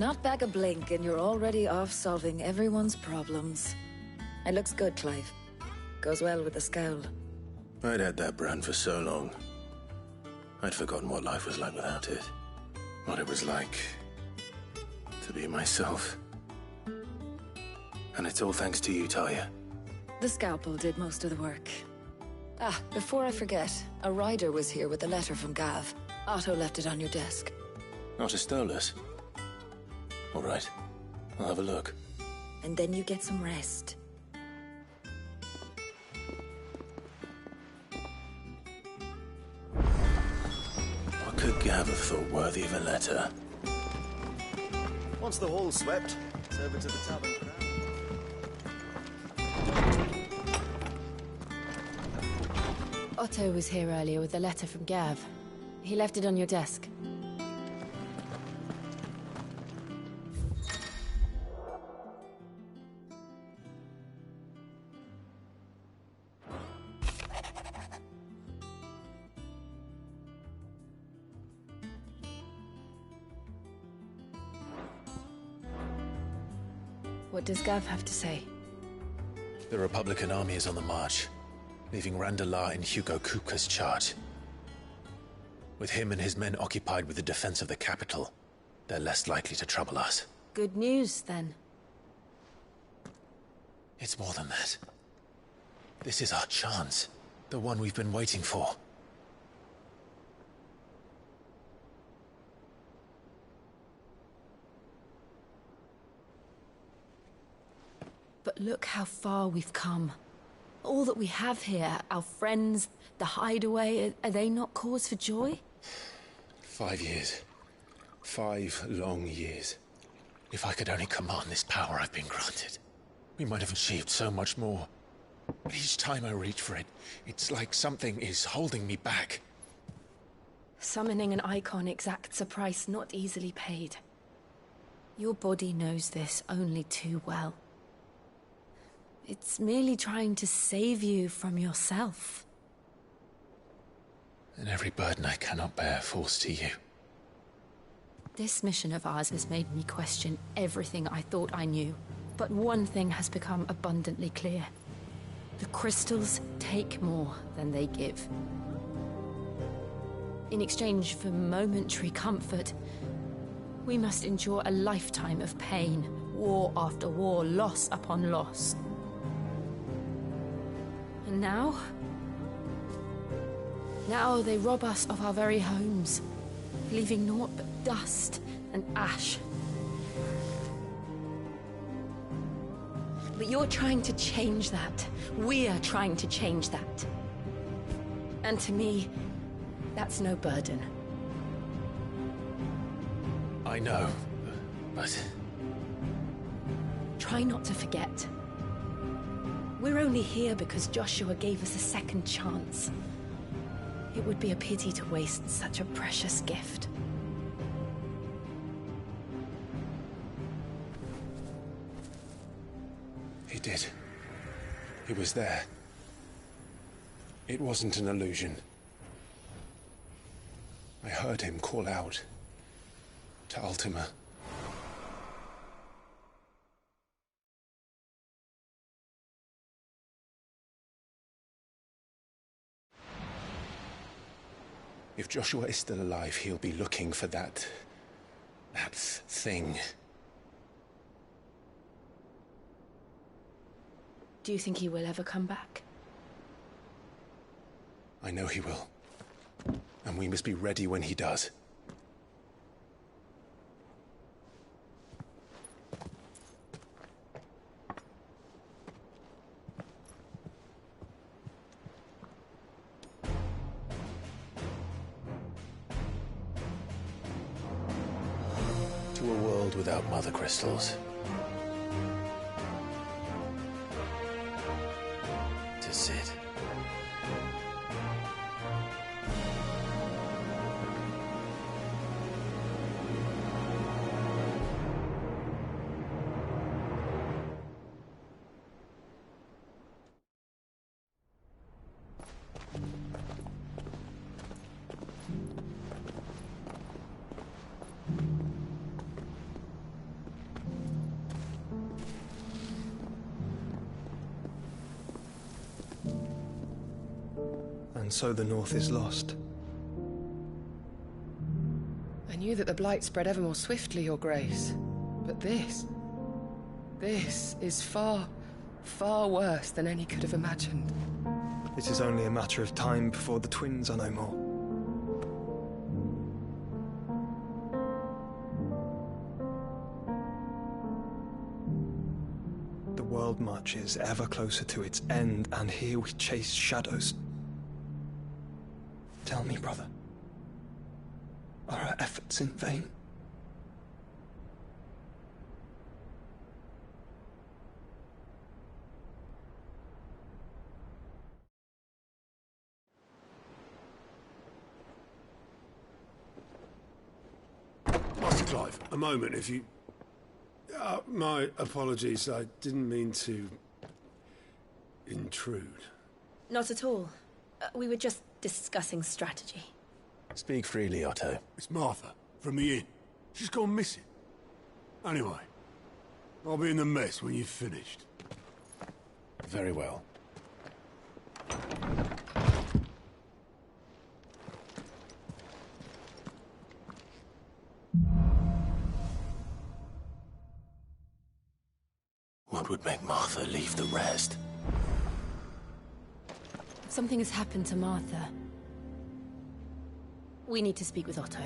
Not back a blink and you're already off solving everyone's problems. It looks good, Clive. Goes well with the scowl. I'd had that brand for so long. I'd forgotten what life was like without it. What it was like to be myself. And it's all thanks to you, Talia. The scalpel did most of the work. Ah, before I forget, a rider was here with a letter from Gav. Otto left it on your desk. Otto stole us. All right, I'll have a look. And then you get some rest. What could Gav have thought worthy of a letter? Once the hall's swept, it's over to the tavern crowd. Otto was here earlier with a letter from Gav. He left it on your desk. What does Gav have to say? The Republican army is on the march, leaving Randalar in Hugo Kupka's charge. With him and his men occupied with the defense of the capital, they're less likely to trouble us. Good news, then. It's more than that. This is our chance. The one we've been waiting for. But look how far we've come. All that we have here, our friends, the hideaway, are they not cause for joy? 5 years. 5 long years. If I could only command this power I've been granted, we might have achieved so much more. But each time I reach for it, it's like something is holding me back. Summoning an icon exacts a price not easily paid. Your body knows this only too well. It's merely trying to save you from yourself. And every burden I cannot bear falls to you. This mission of ours has made me question everything I thought I knew. But one thing has become abundantly clear. The crystals take more than they give. In exchange for momentary comfort, we must endure a lifetime of pain, war after war, loss upon loss. And now they rob us of our very homes, leaving naught but dust and ash. But you're trying to change that. We're trying to change that. And to me, that's no burden. I know, but... Try not to forget. We're only here because Joshua gave us a second chance. It would be a pity to waste such a precious gift. He did. He was there. It wasn't an illusion. I heard him call out to Ultima. If Joshua is still alive, he'll be looking for that thing. Do you think he will ever come back? I know he will. And we must be ready when he does. To a world without mother crystals. To Sid. And so the North is lost. I knew that the Blight spread ever more swiftly, Your Grace. But this is far, far worse than any could have imagined. It is only a matter of time before the twins are no more. The world marches ever closer to its end, and here we chase shadows. Tell me, brother, are our efforts in vain? Master Clive, a moment, if you... my apologies, I didn't mean to... intrude. Not at all. We were just discussing strategy. Speak freely, Otto. It's Martha, from the inn. She's gone missing. Anyway, I'll be in the mess when you've finished. Very well. What would make Martha leave the rest? Something has happened to Martha. We need to speak with Otto.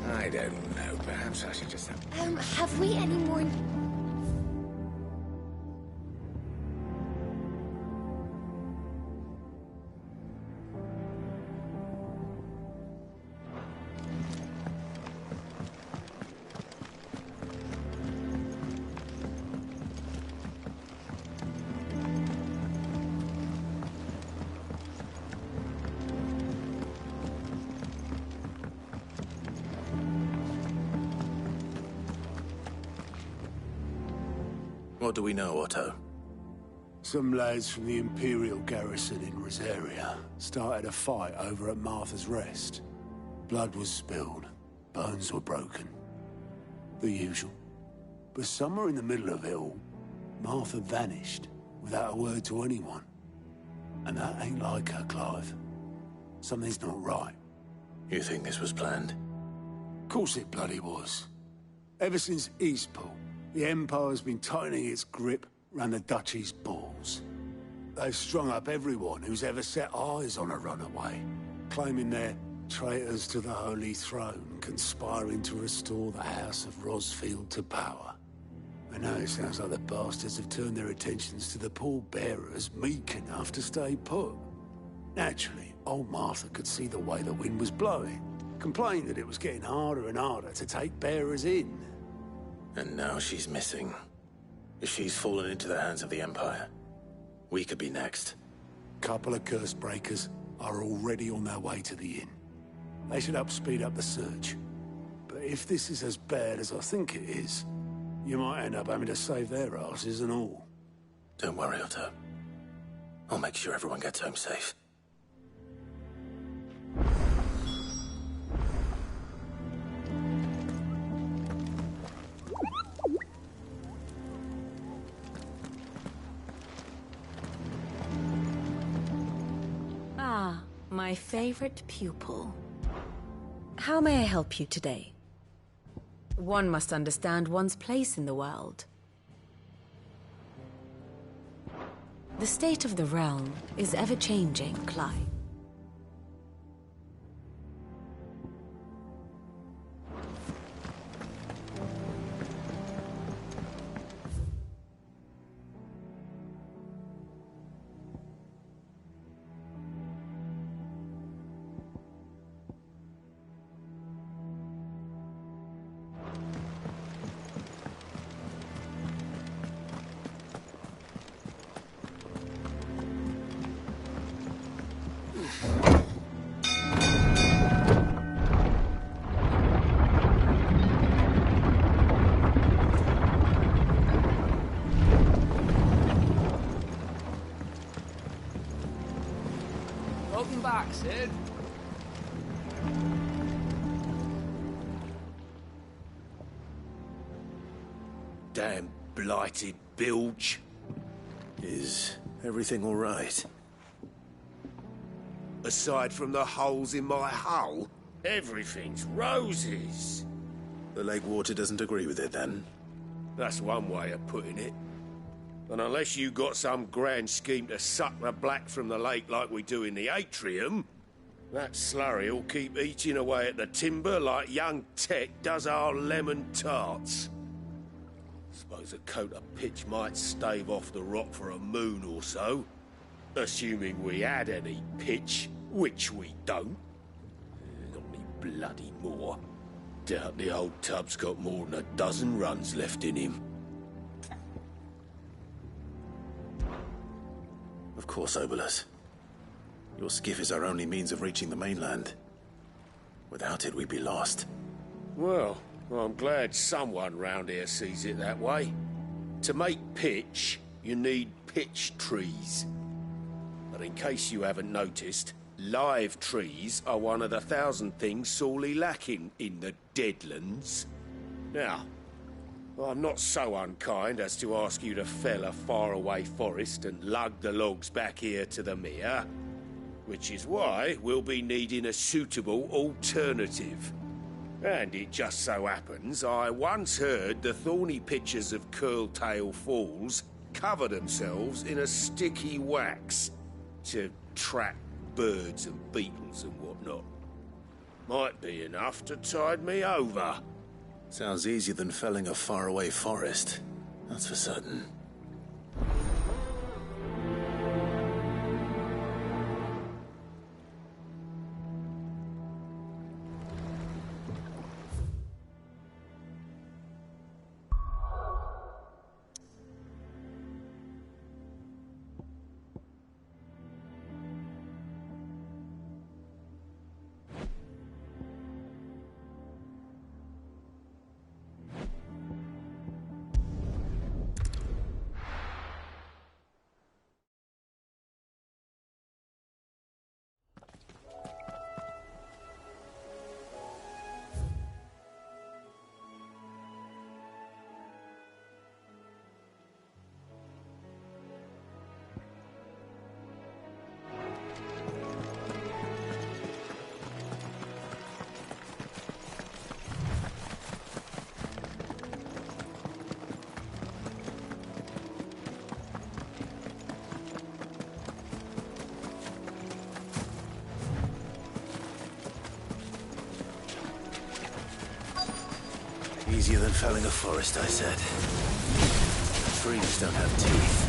I don't know. Perhaps I should just have... Have we any more... What do we know, Otto? Some lads from the Imperial garrison in Rosaria started a fight over at Martha's Rest. Blood was spilled, bones were broken. The usual. But somewhere in the middle of it all, Martha vanished without a word to anyone. And that ain't like her, Clive. Something's not right. You think this was planned? Of course it bloody was. Ever since Eastpool, the Empire's been tightening its grip round the Duchy's balls. They've strung up everyone who's ever set eyes on a runaway, claiming they're traitors to the Holy Throne, conspiring to restore the House of Rosfield to power. And now it sounds like the bastards have turned their attentions to the pallbearers meek enough to stay put. Naturally, old Martha could see the way the wind was blowing, complained that it was getting harder and harder to take bearers in. And now she's missing. If she's fallen into the hands of the Empire, we could be next. Couple of curse breakers are already on their way to the inn. They should speed up the search. But if this is as bad as I think it is, you might end up having to save their asses and all. Don't worry, Otto. I'll make sure everyone gets home safe. My favorite pupil. How may I help you today? One must understand one's place in the world. The state of the realm is ever-changing, Clive. Welcome back, Sid. damn blighted bilge. Is everything all right? Aside from the holes in my hull, everything's roses. The lake water doesn't agree with it, then? That's one way of putting it. And unless you got some grand scheme to suck the black from the lake like we do in the atrium, that slurry'll keep eating away at the timber like young Tech does our lemon tarts. Suppose a coat of pitch might stave off the rot for a moon or so. Assuming we had any pitch, which we don't. Not any bloody more. Doubt the old tub's got more than a dozen runs left in him. Of course, Obolus. Your skiff is our only means of reaching the mainland. Without it, we'd be lost. Well, I'm glad someone round here sees it that way. To make pitch, you need pitch trees. But in case you haven't noticed, live trees are one of the 1,000 things sorely lacking in the Deadlands. Now, I'm not so unkind as to ask you to fell a faraway forest and lug the logs back here to the mere, which is why we'll be needing a suitable alternative. And it just so happens I once heard the thorny pitchers of Curltail Falls cover themselves in a sticky wax to trap birds and beetles and whatnot. Might be enough to tide me over. Sounds easier than felling a faraway forest. That's for certain. Easier than felling a forest, I said. Trees don't have teeth.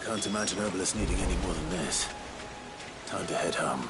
Can't imagine Obolus needing any more than this. Time to head home.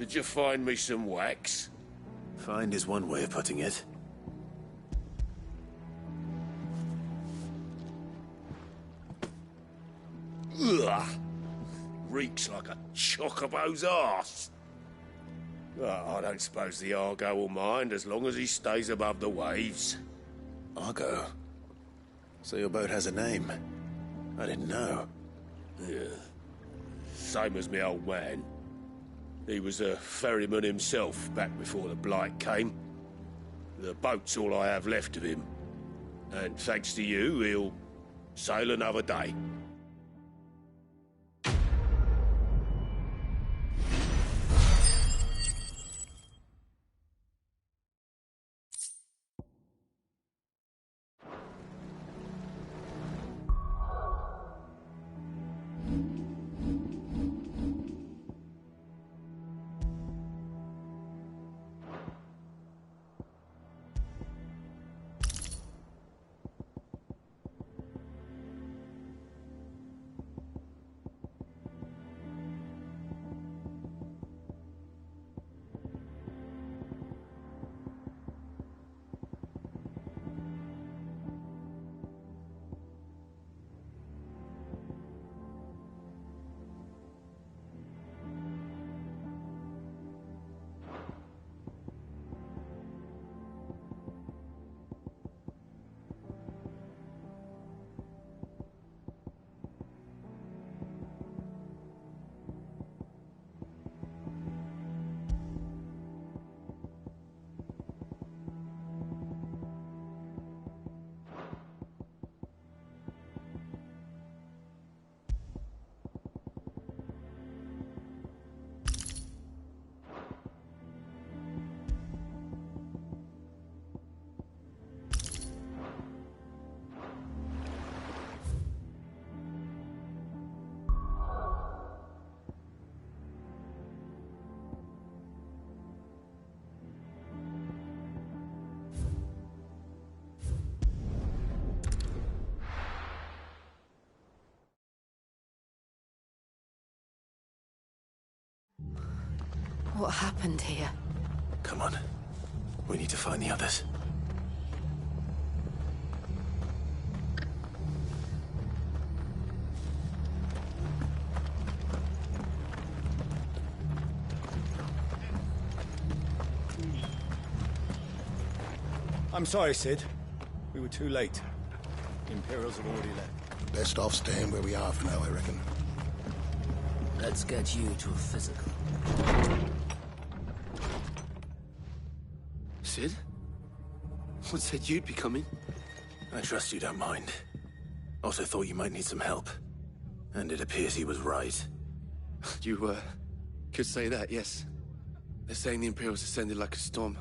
Did you find me some wax? Find is one way of putting it. Ugh! Reeks like a chocobo's arse. Oh, I don't suppose the Argo will mind as long as he stays above the waves. Argo? So your boat has a name? I didn't know. Yeah. Same as me old man. He was a ferryman himself back before the Blight came. The boat's all I have left of him. And thanks to you, he'll sail another day. What happened here? Come on. We need to find the others. I'm sorry, Sid. We were too late. The Imperials have already left. Best off staying where we are for now, I reckon. Let's get you to a physical. Sid? What said you'd be coming? I trust you don't mind. Also thought you might need some help. And it appears he was right. You, could say that, yes. They're saying the Imperials ascended like a storm.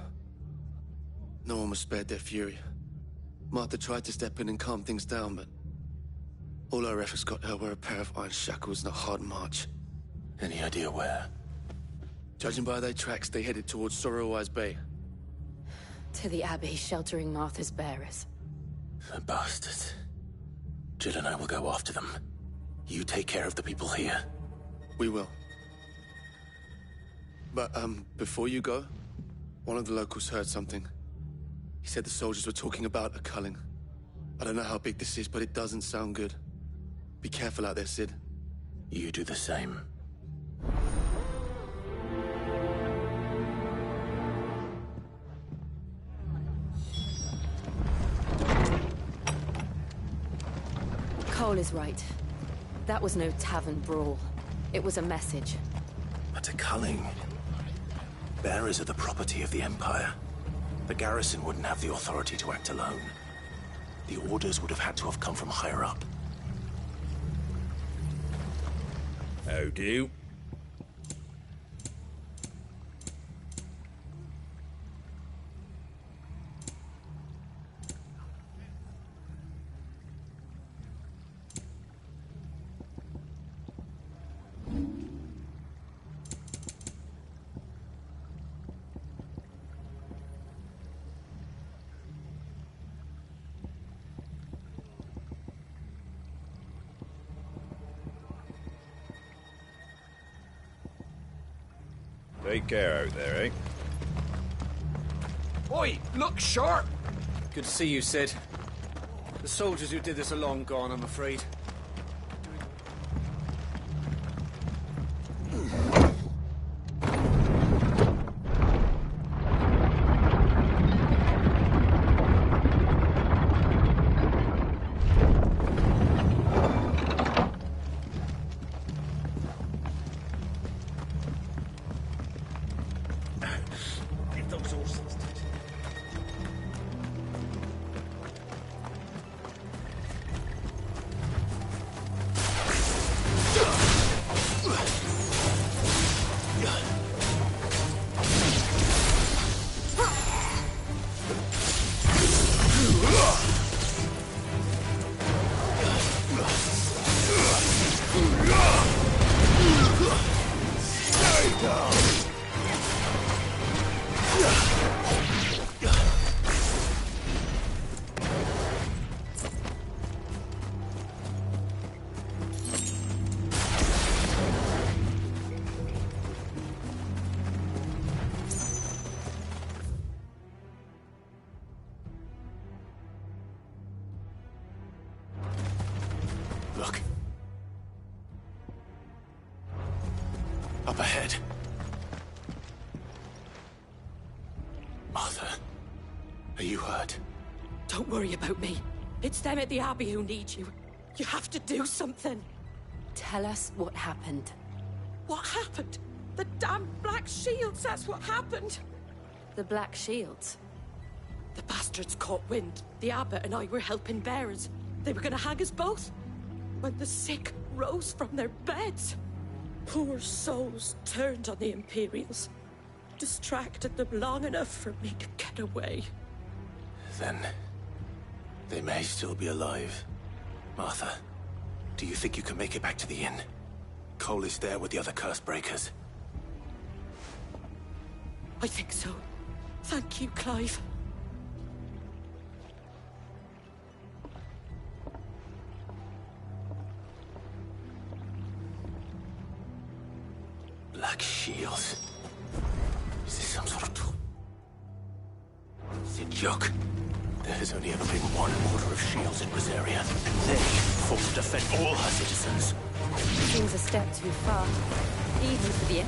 No one was spared their fury. Martha tried to step in and calm things down, but all our efforts got her were a pair of iron shackles and a hard march. Any idea where? Judging by their tracks, they headed towards Sorrowwise Bay. To the Abbey, sheltering Martha's bearers. The bastards. Jill and I will go after them. You take care of the people here. We will. But, before you go, one of the locals heard something. He said the soldiers were talking about a culling. I don't know how big this is, but it doesn't sound good. Be careful out there, Sid. You do the same. Cole is right. That was no tavern brawl. It was a message. But a culling. Bearers are the property of the Empire. The garrison wouldn't have the authority to act alone. The orders would have had to have come from higher up. How do? Take care out there, eh? Oi, look sharp! Good to see you, Sid. The soldiers who did this are long gone, I'm afraid. Look. Up ahead. Martha, are you hurt? Don't worry about me. It's them at the Abbey who need you. You have to do something. Tell us what happened. What happened? The damn Black Shields, that's what happened. The Black Shields? The bastards caught wind. The Abbot and I were helping bearers. They were gonna hang us both. When the sick rose from their beds, poor souls turned on the Imperials. Distracted them long enough for me to get away. Then they may still be alive. Martha, do you think you can make it back to the inn? Cole is there with the other curse breakers. I think so. Thank you, Clive. Black shields. Is this some sort of tool? Is it a joke? There has only ever been one order of shields in Rosaria, and they fought to defend all her citizens. Seems a step too far, even for the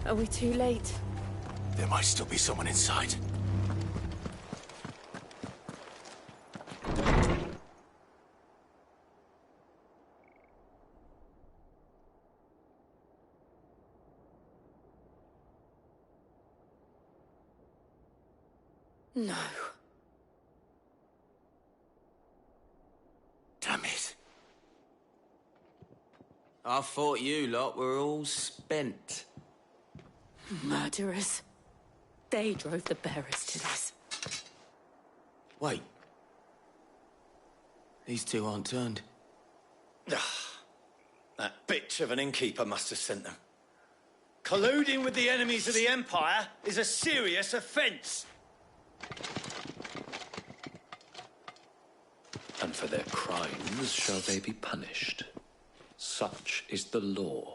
Are we too late? There might still be someone inside. No. Damn it. I thought you lot were all spent. Murderers. They drove the bearers to this. Wait. These two aren't turned. That bitch of an innkeeper must have sent them. Colluding with the enemies of the Empire is a serious offence. And for their crimes shall they be punished. Such is the law.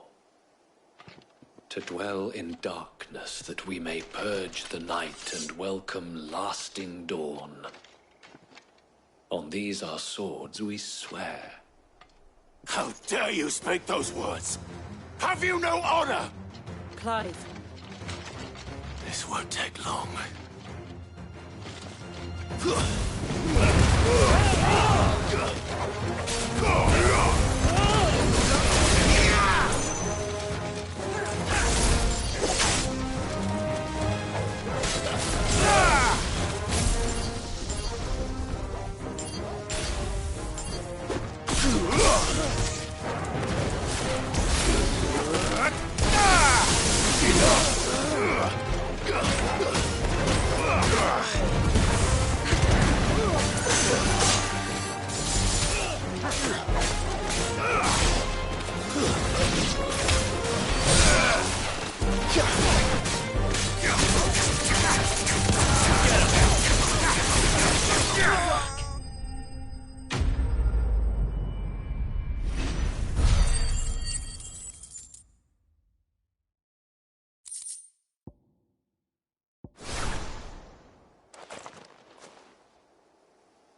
To dwell in darkness that we may purge the night and welcome lasting dawn. On these our swords we swear. How dare you speak those words? Have you no honor? Clive. This won't take long.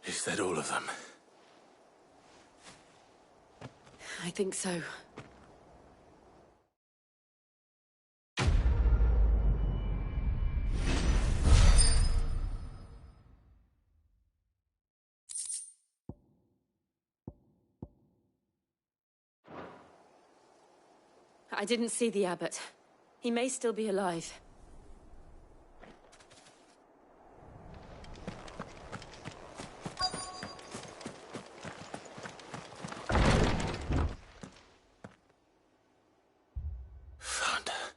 Is that all of them? I think so. I didn't see the abbot. He may still be alive. Found her.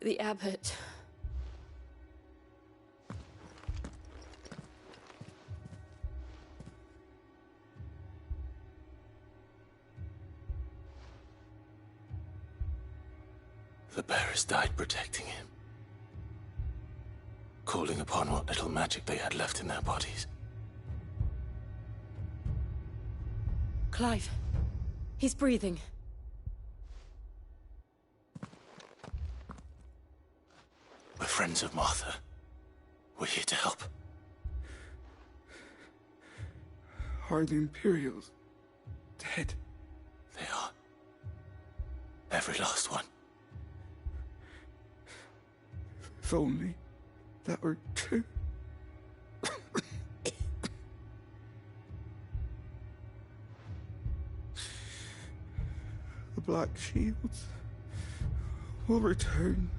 The abbot. The bearers died protecting him. Calling upon what little magic they had left in their bodies. Clive. He's breathing. We're friends of Martha. We're here to help. Are the Imperials dead? They are. Every last one. If only that were true. The Black Shields will return.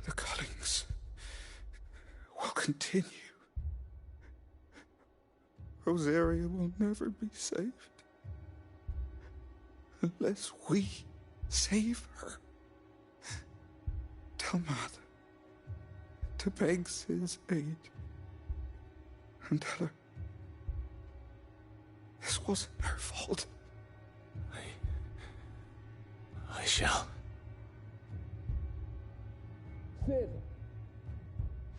The cullings will continue. Rosaria will never be saved unless we save her. Tell Mother to beg Sid's aid and tell her this wasn't her fault. I shall. Sid!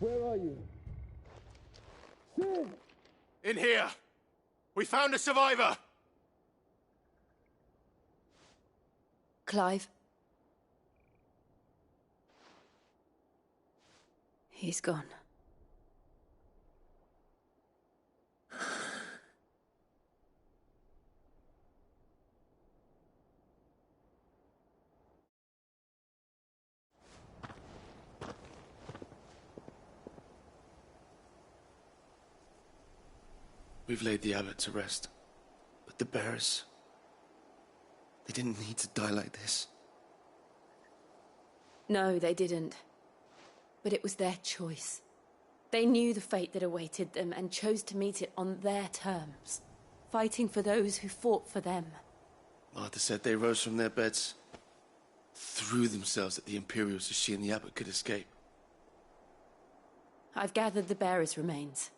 Where are you? Sid! In here! We found a survivor! Clive. He's gone. We've laid the abbot to rest. But the bearers... they didn't need to die like this. No, they didn't. But it was their choice. They knew the fate that awaited them and chose to meet it on their terms, fighting for those who fought for them. Martha said they rose from their beds, threw themselves at the Imperials so she and the abbot could escape. I've gathered the bearers' remains.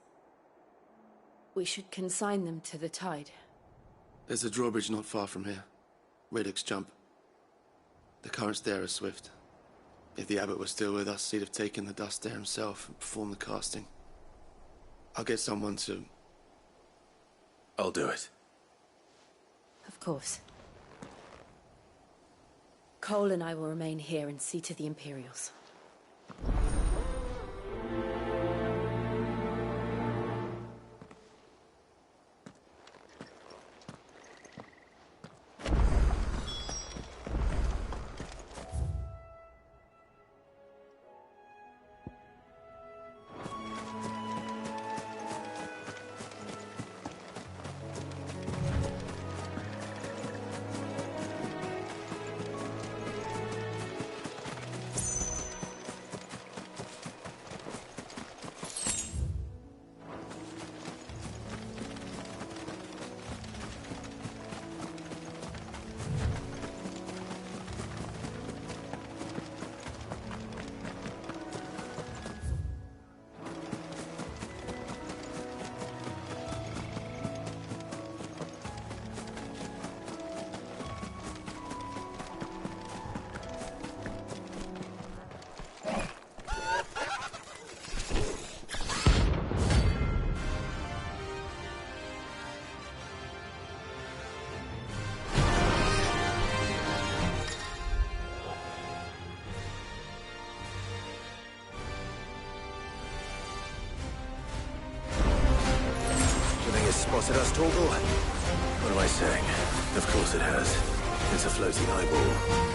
We should consign them to the tide. There's a drawbridge not far from here. Radix Jump. The currents there are swift. If the abbot was still with us, he'd have taken the dust there himself and performed the casting. I'll get someone to... I'll do it. Of course. Cole and I will remain here and see to the Imperials. spotted us, Torgal? What am I saying? Of course it has. It's a floating eyeball.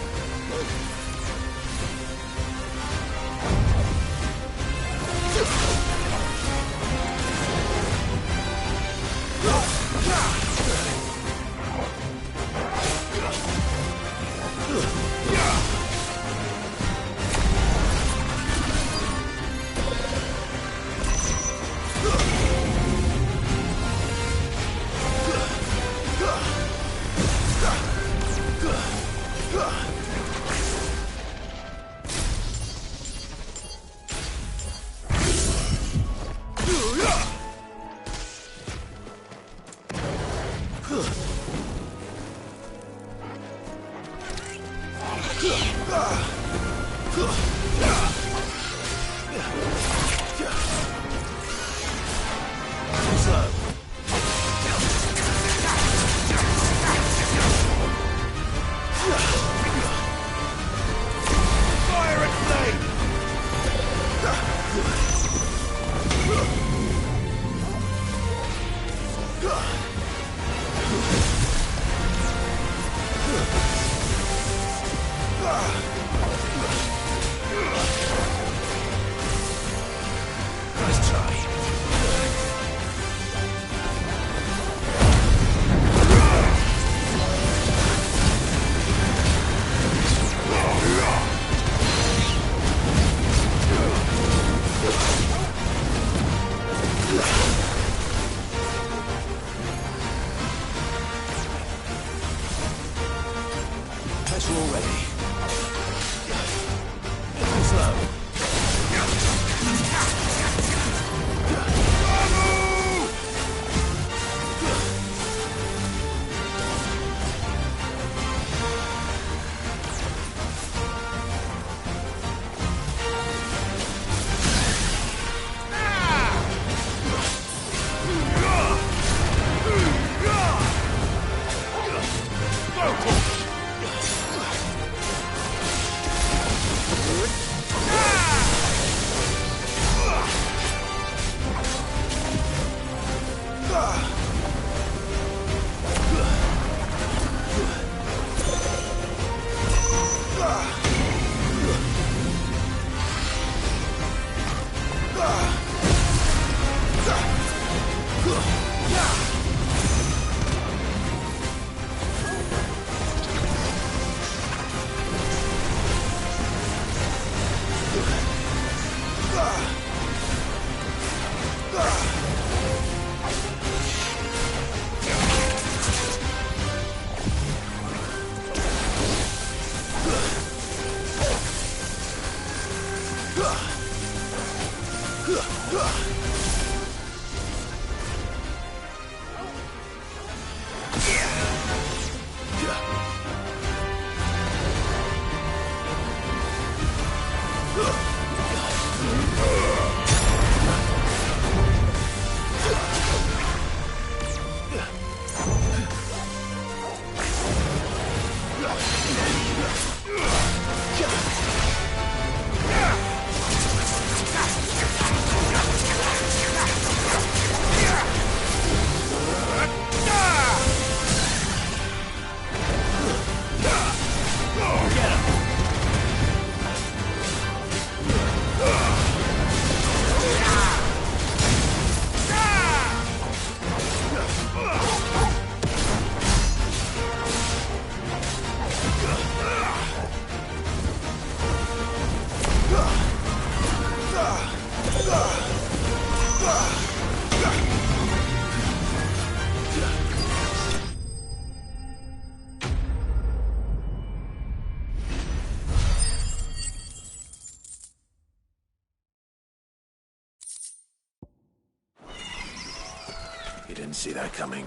You didn't see that coming.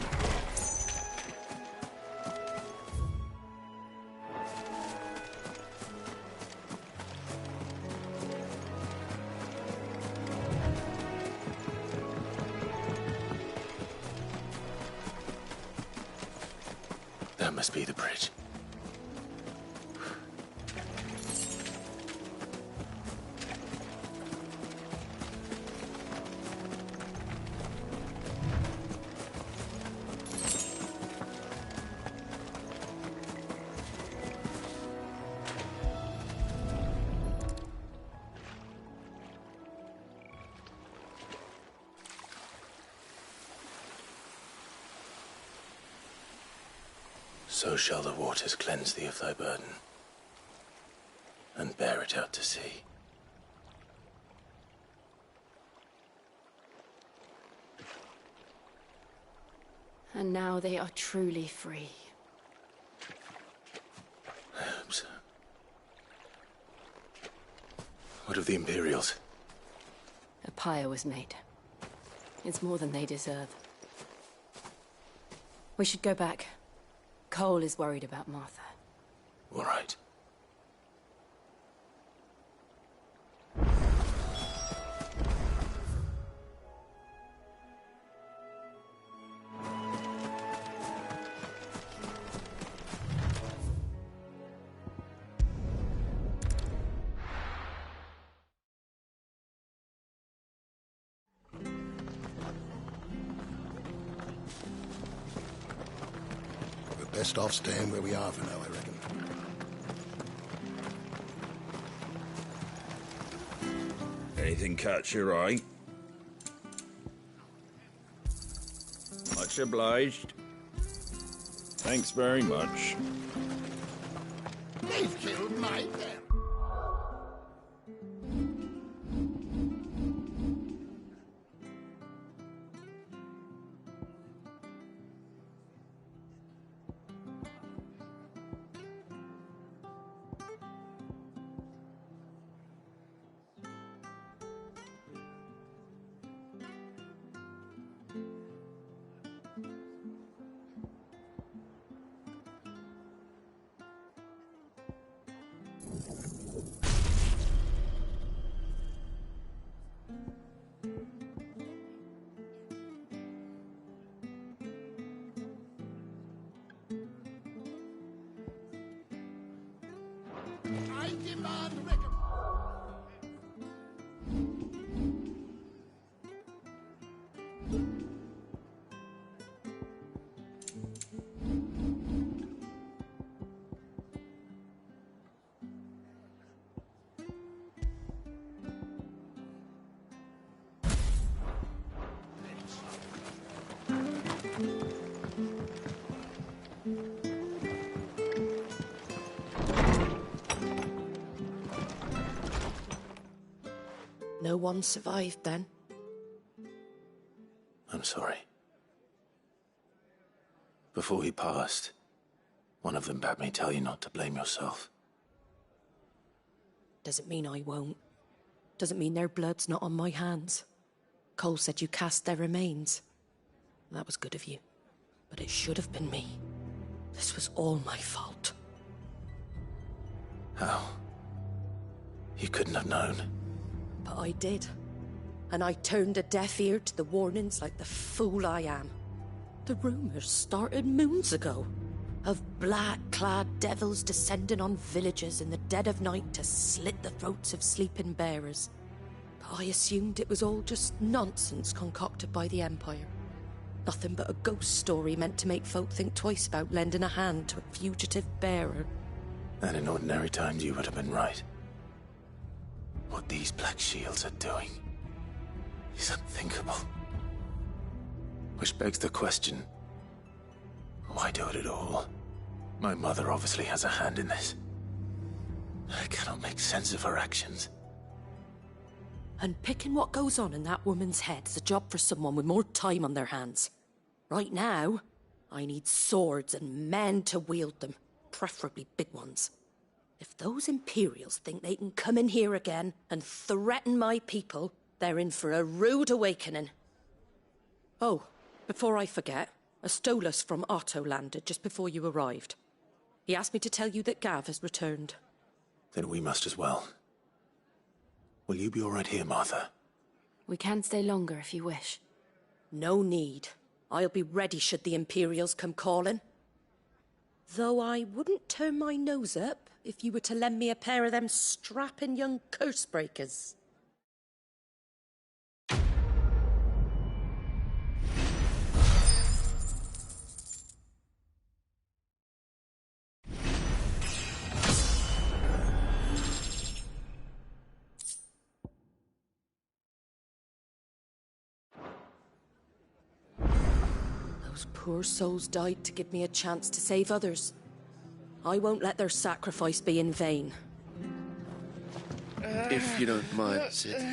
That must be the bridge. So shall the waters cleanse thee of thy burden, and bear it out to sea. And now they are truly free. I hope so. What of the Imperials? A pyre was made. It's more than they deserve. We should go back. Cole is worried about Martha. All right. Best off staying where we are for now, I reckon. Anything catch your eye? Much obliged. Thanks very much. They've killed my men. I demand recompense. No one survived then? I'm sorry. Before he passed, one of them bade me tell you not to blame yourself. Doesn't mean I won't. Doesn't mean their blood's not on my hands. Cole said you cast their remains. That was good of you. But it should have been me. This was all my fault. How? You couldn't have known. But I did. And I turned a deaf ear to the warnings like the fool I am. The rumours started moons ago. Of black-clad devils descending on villages in the dead of night to slit the throats of sleeping bearers. But I assumed it was all just nonsense concocted by the Empire. Nothing but a ghost story meant to make folk think twice about lending a hand to a fugitive bearer. And in ordinary times you would have been right. What these Black Shields are doing is unthinkable. Which begs the question, why do it at all? My mother obviously has a hand in this. I cannot make sense of her actions. And picking what goes on in that woman's head is a job for someone with more time on their hands. Right now, I need swords and men to wield them, preferably big ones. If those Imperials think they can come in here again and threaten my people, they're in for a rude awakening. Oh, before I forget, a Stolas from Otto landed just before you arrived. He asked me to tell you that Gav has returned. Then we must as well. Will you be all right here, Martha? We can stay longer if you wish. No need. I'll be ready should the Imperials come calling. Though I wouldn't turn my nose up if you were to lend me a pair of them strapping young curse-breakers. Those poor souls died to give me a chance to save others. I won't let their sacrifice be in vain. If you don't mind, Sid,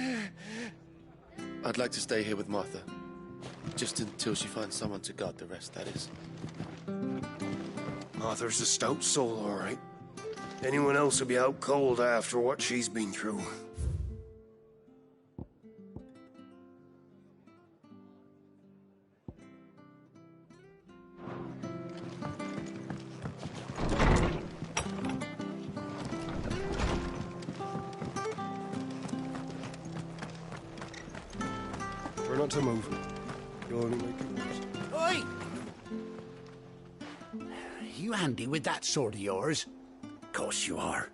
I'd like to stay here with Martha. Just until she finds someone to guard the rest, that is. Martha's a stout soul, all right. Anyone else would be out cold after what she's been through. Try not to move. You'll only make it worse. Oi! You handy with that sword of yours? Course you are.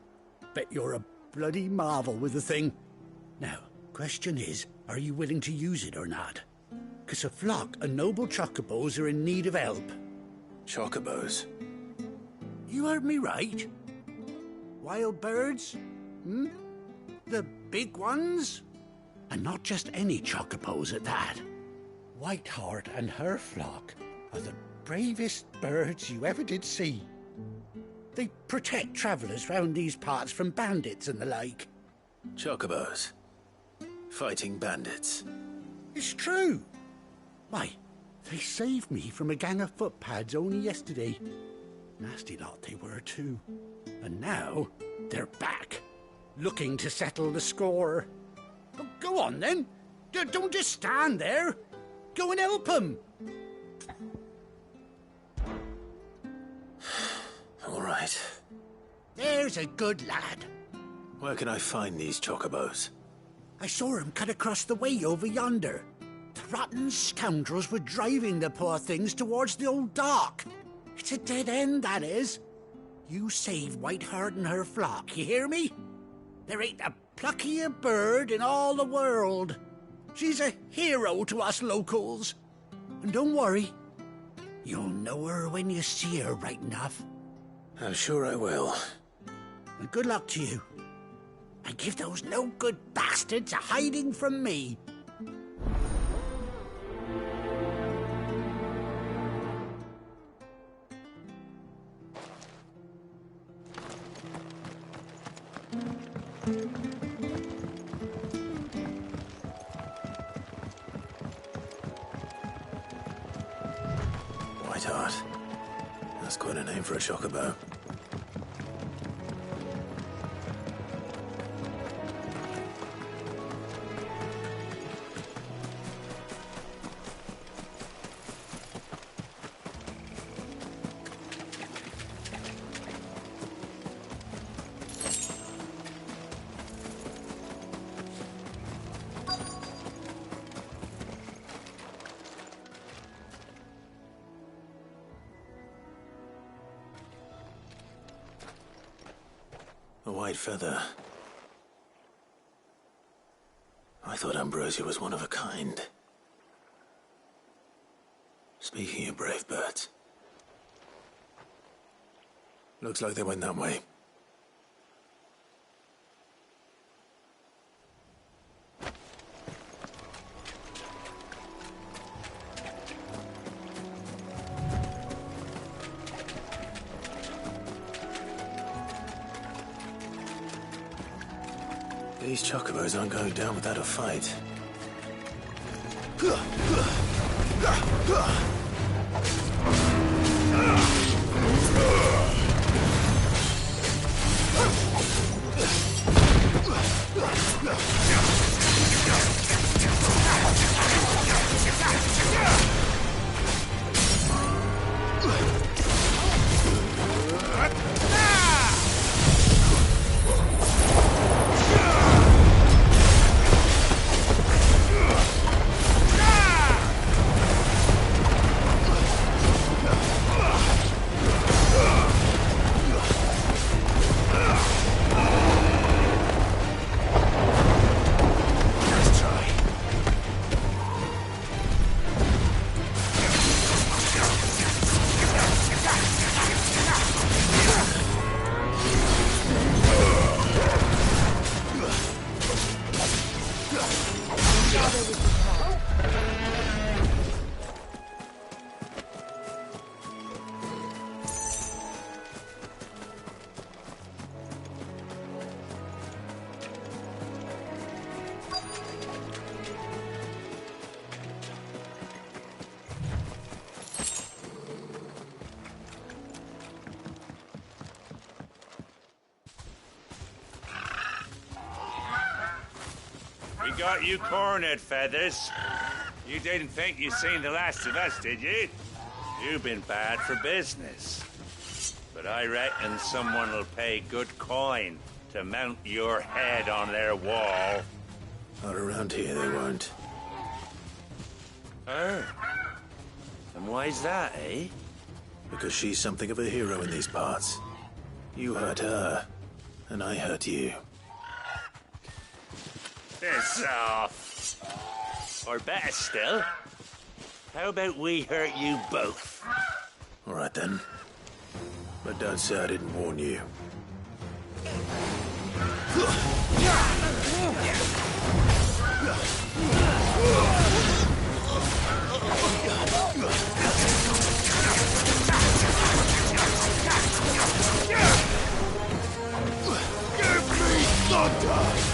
Bet you're a bloody marvel with the thing. Now, question is, are you willing to use it or not? 'Cause a flock of noble chocobos are in need of help. Chocobos? You heard me right. Wild birds? Hmm? The big ones? And not just any chocobos at that. Whiteheart and her flock are the bravest birds you ever did see. They protect travellers round these parts from bandits and the like. Chocobos? Fighting bandits? It's true. Why, they saved me from a gang of footpads only yesterday. Nasty lot they were too. And now they're back, looking to settle the score. Go on then. Don't just stand there. Go and help them. All right. There's a good lad. Where can I find these chocobos? I saw him cut across the way over yonder. The rotten scoundrels were driving the poor things towards the old dock. It's a dead end, that is. You save Whiteheart and her flock, you hear me? There ain't a pluckier bird in all the world. She's a hero to us locals. And don't worry, you'll know her when you see her right enough. I'm sure I will. And good luck to you. And give those no-good bastards a hiding from me. Whiteheart. That's quite a name for a chocobo. A white feather. I thought Ambrosia was one of a kind. Speaking of brave birds. Looks like they went that way. These chocobos aren't going down without a fight. We got you cornered, Feathers. You didn't think you'd seen the last of us, did you? You've been bad for business. But I reckon someone will pay good coin to mount your head on their wall. Not around here, they won't. Oh. And why's that, eh? Because she's something of a hero in these parts. You hurt her, and I hurt you. Piss off. Or better still, how about we hurt you both? All right, then. But don't say I didn't warn you. Give me thunder!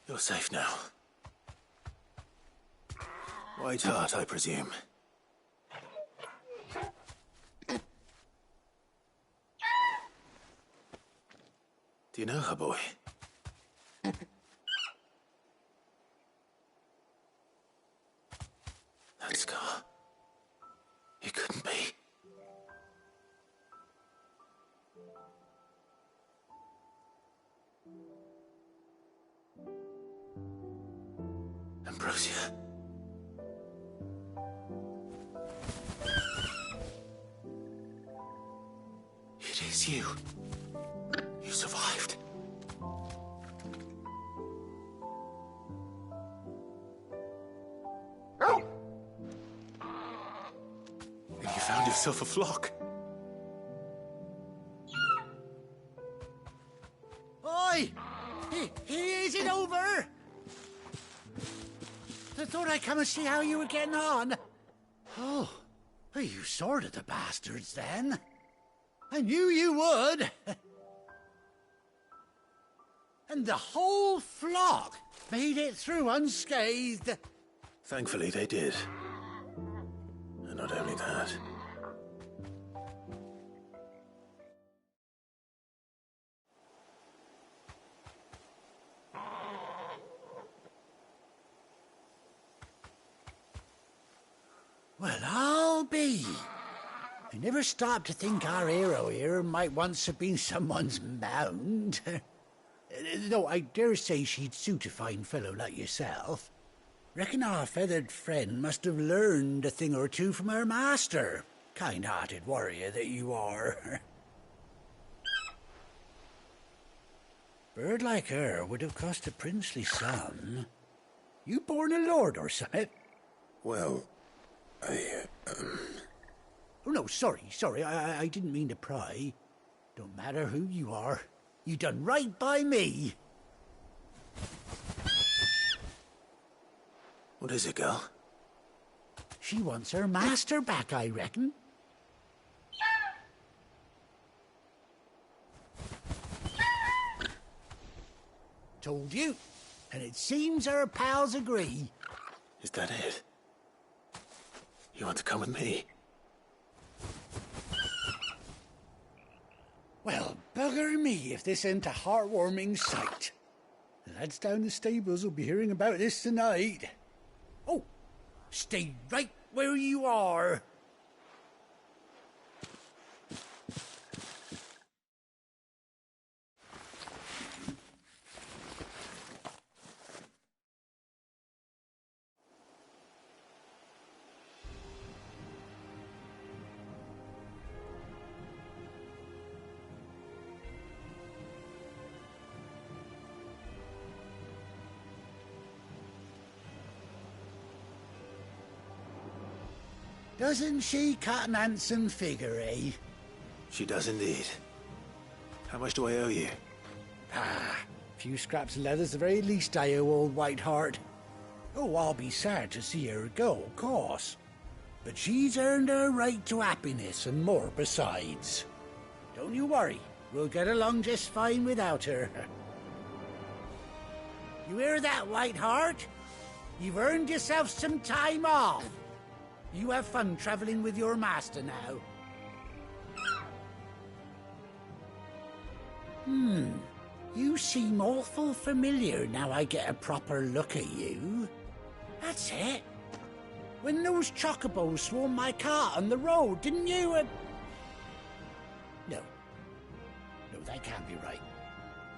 You're safe now. White Hart, I presume. Do you know her, boy? That scar. It couldn't be. Ambrosia. It is you. You survived. And you found yourself a flock. Oi! Is it over? I thought I'd come and see how you were getting on. Oh, well, you sorted the bastards then. I knew you would. And the whole flock made it through unscathed. Thankfully, they did. not only that. Well, I'll be. I never stopped to think our hero here might once have been someone's mount. Though I dare say she'd suit a fine fellow like yourself. Reckon our feathered friend must have learned a thing or two from her master. Kind-hearted warrior that you are. Bird like her would have cost a princely sum. You born a lord or something? Well, Oh, no, sorry. I didn't mean to pry. Don't matter who you are. You done right by me. What is it, girl? She wants her master back, I reckon. Told you. And it seems her pals agree. Is that it? You want to come with me? Well, bugger me if this ain't a heartwarming sight. The lads down the stables will be hearing about this tonight. Oh, stay right where you are. Doesn't she cut an handsome figure, eh? She does indeed. How much do I owe you? A few scraps of leather's the very least I owe old Whiteheart. Oh, I'll be sad to see her go, of course. But she's earned her right to happiness and more besides. Don't you worry, we'll get along just fine without her. You hear that, Whiteheart? You've earned yourself some time off. You have fun traveling with your master now. You seem awful familiar now I get a proper look at you. That's it. When those chocobos swarmed my cart on the road, didn't you? No, that can't be right.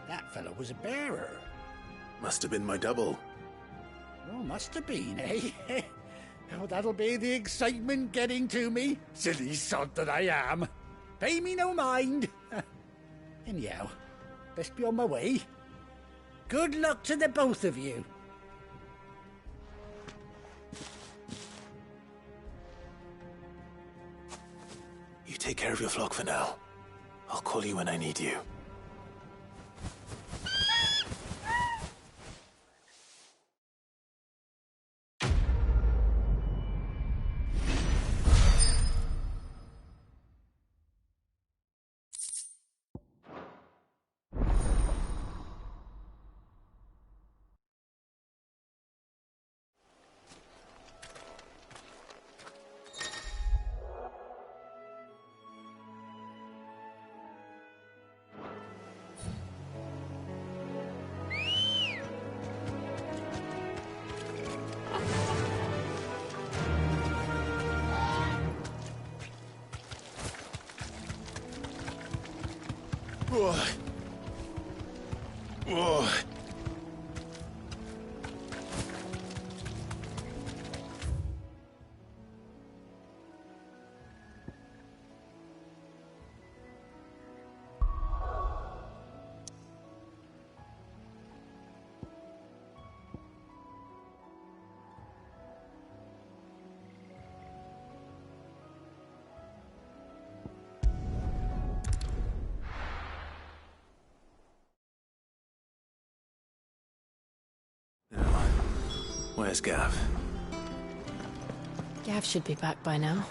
That fellow was a bearer. Must have been my double. Oh, must have been, eh? Oh, that'll be the excitement getting to me. Silly sod that I am. Pay me no mind. Anyhow, best be on my way. Good luck to the both of you. You take care of your flock for now. I'll call you when I need you. Where's Gav? Gav should be back by now.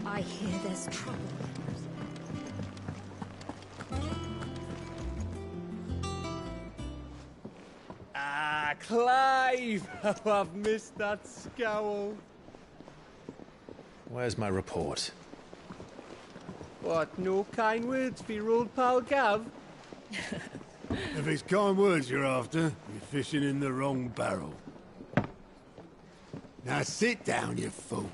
I hear there's trouble. Ah, Clive! Oh, I've missed that scowl. Where's my report? What, no kind words for your old pal Gav? If it's kind words you're after, you're fishing in the wrong barrel. Now sit down, you fool.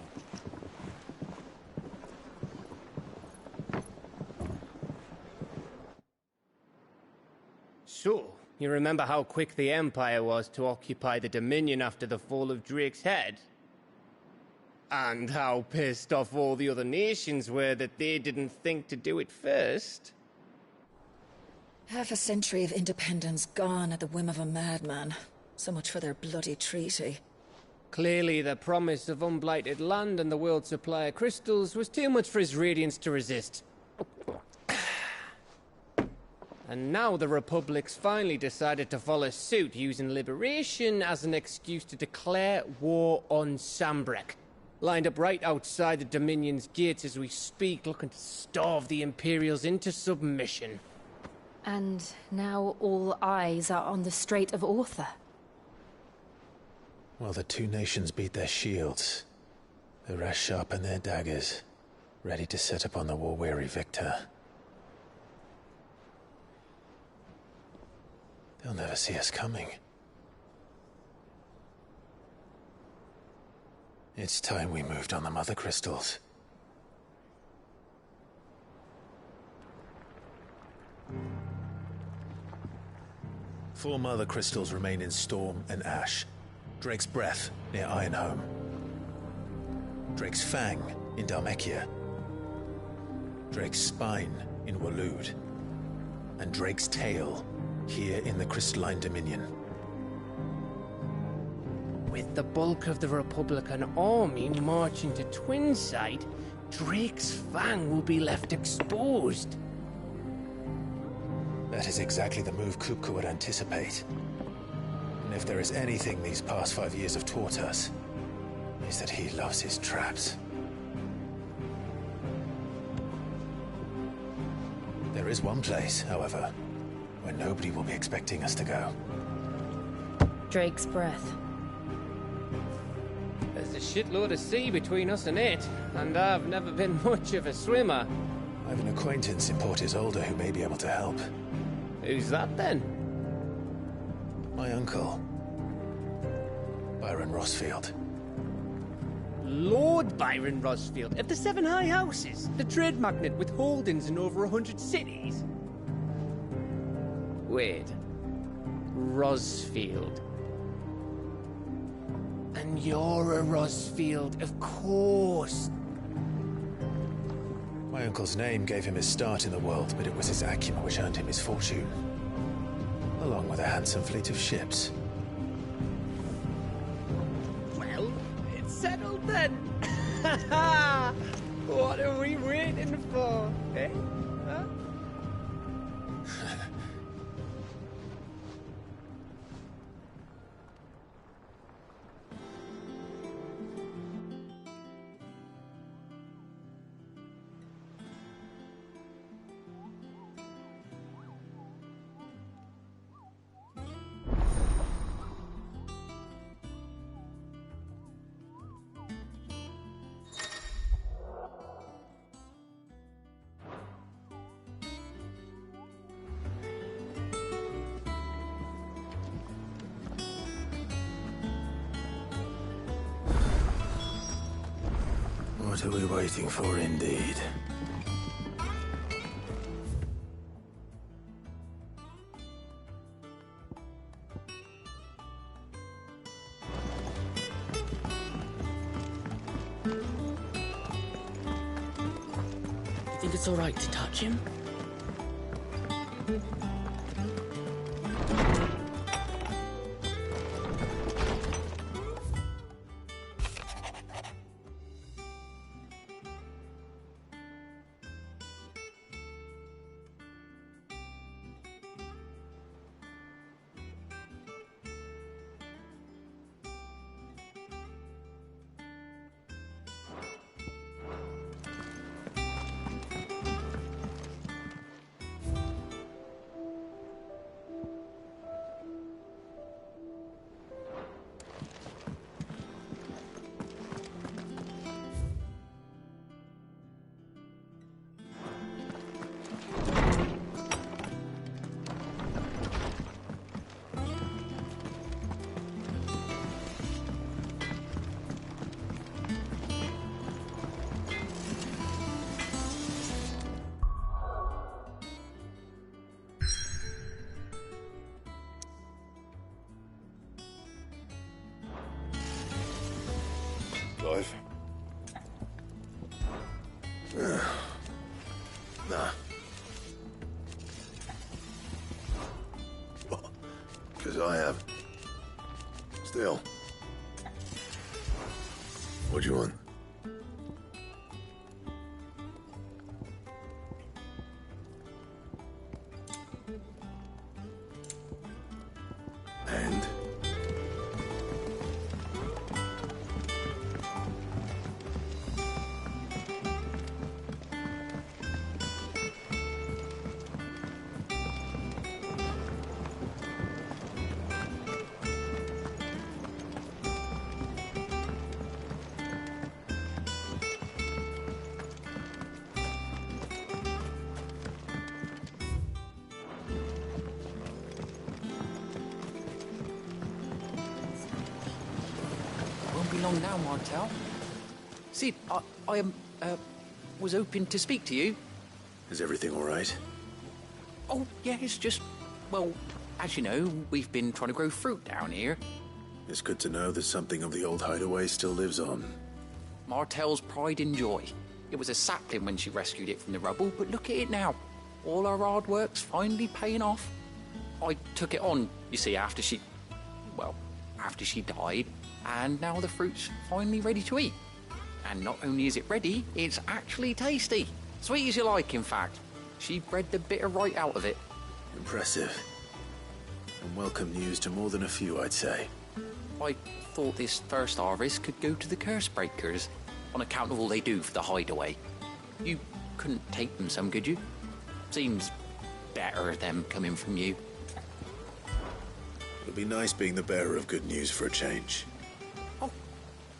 So, you remember how quick the Empire was to occupy the Dominion after the fall of Drake's head? And how pissed off all the other nations were that they didn't think to do it first? Half a century of independence gone at the whim of a madman. So much for their bloody treaty. Clearly, the promise of unblighted land and the world's supply of crystals was too much for his radiance to resist. And now the Republic's finally decided to follow suit, using liberation as an excuse to declare war on Sambrek. Lined up right outside the Dominion's gates as we speak, looking to starve the Imperials into submission. And now all eyes are on the Strait of Author. While the two nations beat their shields, the rest sharpen their daggers, ready to set upon the war-weary victor. They'll never see us coming. It's time we moved on the Mother Crystals. Four Mother Crystals remain in Storm and Ash. Drake's Breath near Ironhome. Drake's Fang in Dhalmekia. Drake's Spine in Waloed. And Drake's Tail here in the Crystalline Dominion. With the bulk of the Republican army marching to Twinside, Drake's Fang will be left exposed. That is exactly the move Kupka would anticipate. And if there is anything these past 5 years have taught us, is that he loves his traps. There is one place, however, where nobody will be expecting us to go. Drake's Breath. There's a shitload of sea between us and it, and I've never been much of a swimmer. I have an acquaintance in Port Isolde who may be able to help. Who's that then? My uncle, Byron Rossfield. Lord Byron Rossfield of the Seven High Houses, the trade magnate with holdings in over 100 cities. Wait, Rossfield. And you're a Rossfield, of course. My uncle's name gave him his start in the world, but it was his acumen which earned him his fortune, along with a handsome fleet of ships. Well, it's settled then. What are we waiting for, eh? Huh? What are we waiting for, indeed? You think it's all right to touch him? life. Nah. Because I have. Still. What do you want? And? Won't be long now, Martel. Sid, I was hoping to speak to you. Is everything all right? Oh, yeah, it's just, well, as you know, we've been trying to grow fruit down here. It's good to know that something of the old hideaway still lives on. Martel's pride and joy. It was a sapling when she rescued it from the rubble, but look at it now. All our hard work's finally paying off. I took it on, you see, after she died, and now the fruit's finally ready to eat. And not only is it ready, it's actually tasty. Sweet as you like, in fact. She bred the bitter right out of it. Impressive. And welcome news to more than a few, I'd say. I thought this first harvest could go to the curse breakers, on account of all they do for the hideaway. You couldn't take them some, could you? Seems better them coming from you. It'll be nice being the bearer of good news for a change. Oh,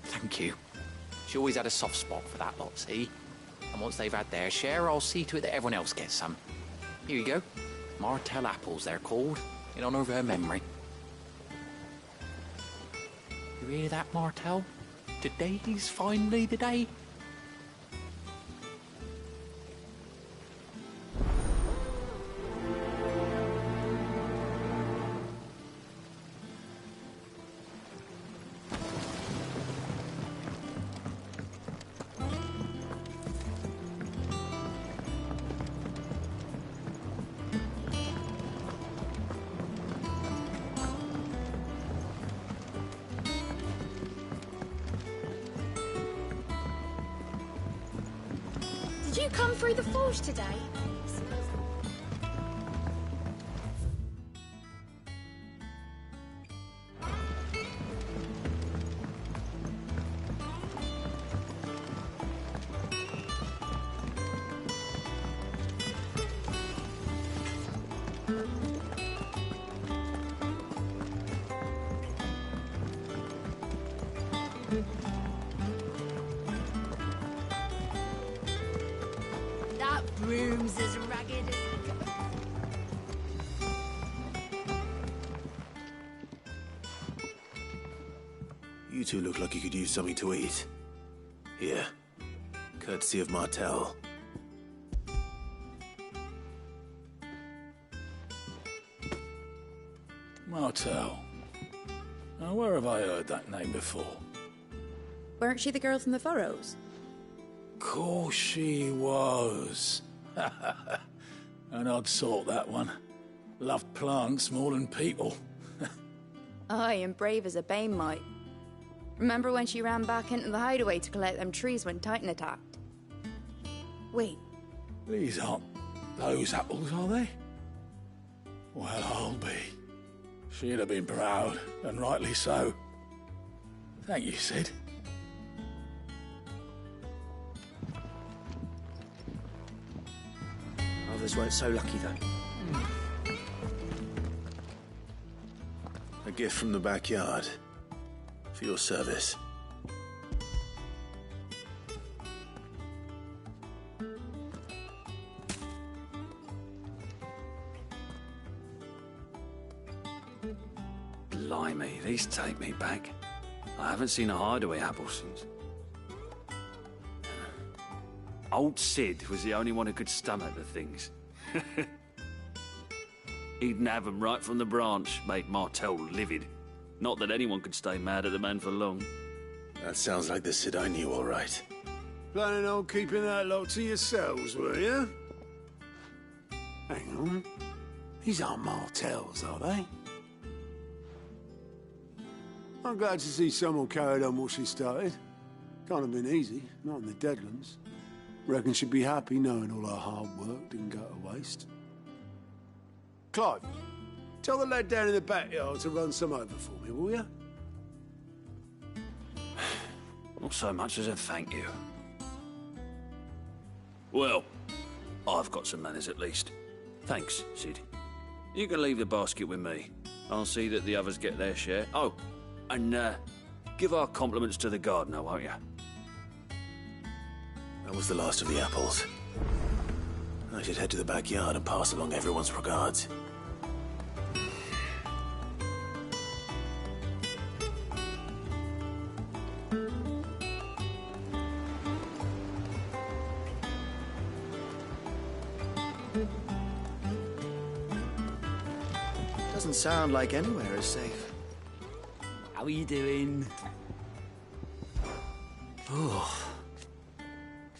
thank you. She always had a soft spot for that lot, see? And once they've had their share, I'll see to it that everyone else gets some. Here you go. Martel apples, they're called, in honor of her memory. You hear that, Martel? Today's finally the day. Did you come through the forge today? That broom's as ragged as... You two look like you could use something to eat. Here. Courtesy of Martel. Martel. Now, where have I heard that name before? Weren't she the girl from the Furrows? Course she was. An odd sort, that one. Loved plants more than people. Aye, and brave as a bane might. Remember when she ran back into the hideaway to collect them trees when Titan attacked? Wait. These aren't those apples, are they? Well, I'll be. She'd have been proud, and rightly so. Thank you, Sid. Others weren't so lucky, though. A gift from the backyard. For your service. Blimey, these take me back. I haven't seen a hideaway apple since. Old Sid was the only one who could stomach the things. He'd nab them right from the branch, make Martel livid. Not that anyone could stay mad at the man for long. That sounds like the Sid I knew, all right. Planning on keeping that lot to yourselves, were you? Hang on. These aren't Martells, are they? I'm glad to see someone carried on what she started. Can't have been easy, not in the Deadlands. Reckon she'd be happy knowing all her hard work didn't go to waste. Clive, tell the lad down in the backyard to run some over for me, will you? Not so much as a thank you. Well, I've got some manners at least. Thanks, Sid. You can leave the basket with me. I'll see that the others get their share. Oh, and give our compliments to the gardener, won't you? That was the last of the apples. I should head to the backyard and pass along everyone's regards. Doesn't sound like anywhere is safe. How are you doing? Oh.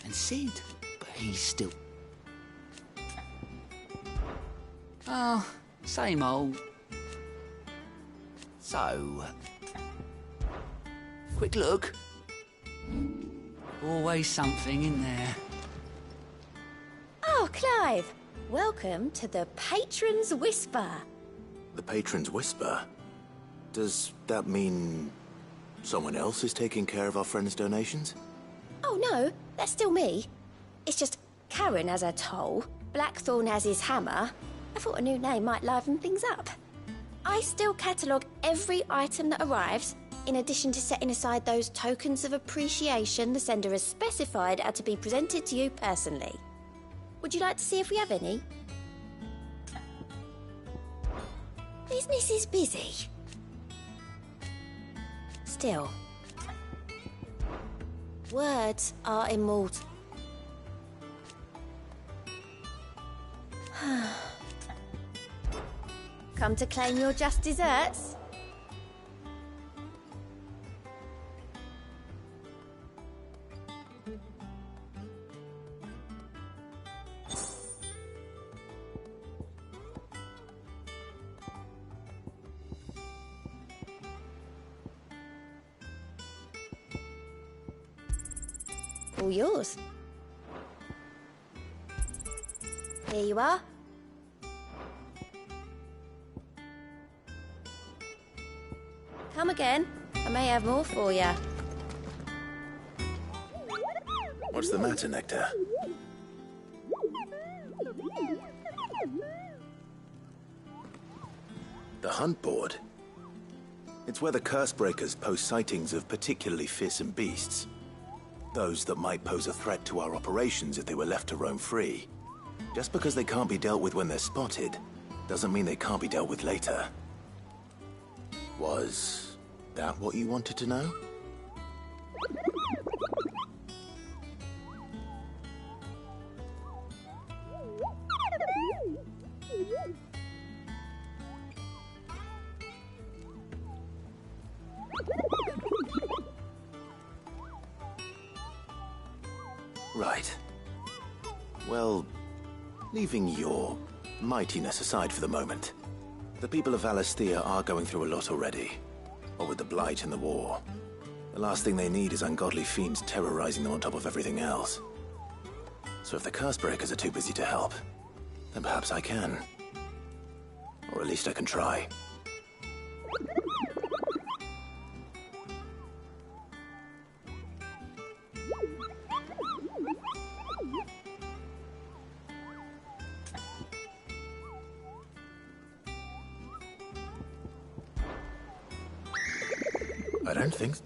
And Sid, but he's still... Oh, same old. So... quick look. Always something in there. Oh, Clive! Welcome to the Patron's Whisper. The Patron's Whisper? Does that mean someone else is taking care of our friend's donations? Oh, no, that's still me. It's just Karen has her toll, Blackthorn has his hammer. I thought a new name might liven things up. I still catalogue every item that arrives, in addition to setting aside those tokens of appreciation the sender has specified are to be presented to you personally. Would you like to see if we have any? Business is busy. Still, words are immortal. Come to claim your just desserts? All yours. Here you are. Come again. I may have more for you. What's the matter, Nectar? The hunt board? It's where the Cursebreakers post sightings of particularly fearsome beasts. Those that might pose a threat to our operations if they were left to roam free. Just because they can't be dealt with when they're spotted, doesn't mean they can't be dealt with later. Was that what you wanted to know? Right. Well, leaving your mightiness aside for the moment, the people of Valisthea are going through a lot already. What with the Blight and the war. The last thing they need is ungodly fiends terrorizing them on top of everything else. So if the Cursebreakers are too busy to help, then perhaps I can. Or at least I can try. I don't think so.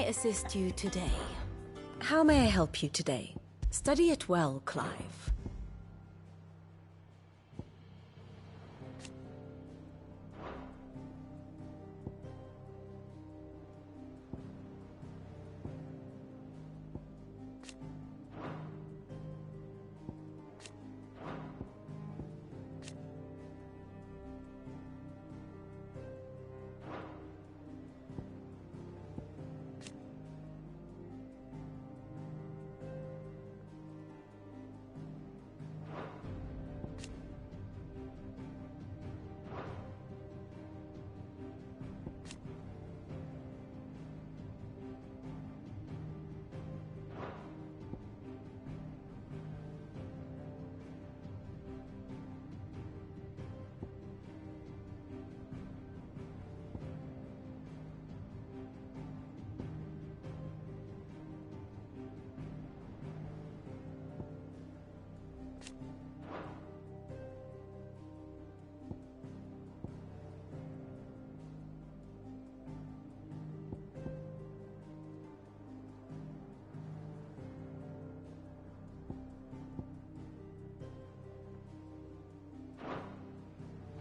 assist you today? How may I help you today? Study it well, Clive.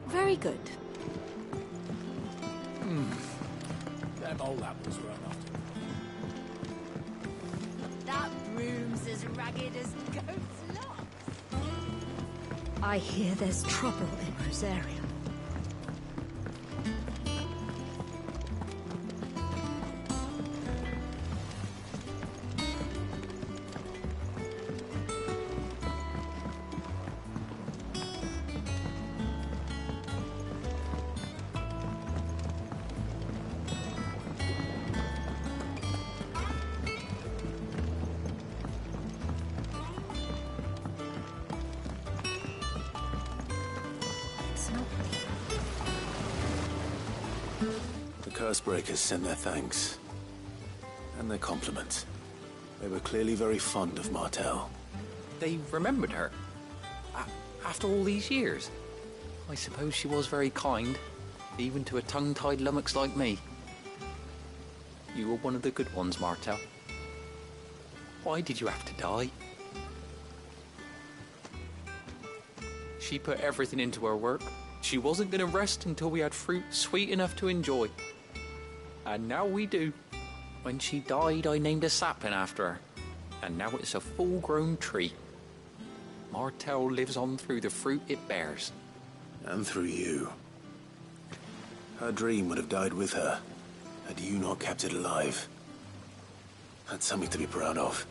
Very good. Them old apples were enough. That room's as ragged as goat's locks. I hear there's trouble in Rosaria. Cursebreakers send their thanks. And their compliments. They were clearly very fond of Martell. They remembered her. After all these years. I suppose she was very kind, even to a tongue-tied lummox like me. You were one of the good ones, Martell. Why did you have to die? She put everything into her work. She wasn't going to rest until we had fruit sweet enough to enjoy. And now we do. When she died, I named a sapling after her. And now it's a full-grown tree. Martell lives on through the fruit it bears. And through you. Her dream would have died with her, had you not kept it alive. That's something to be proud of.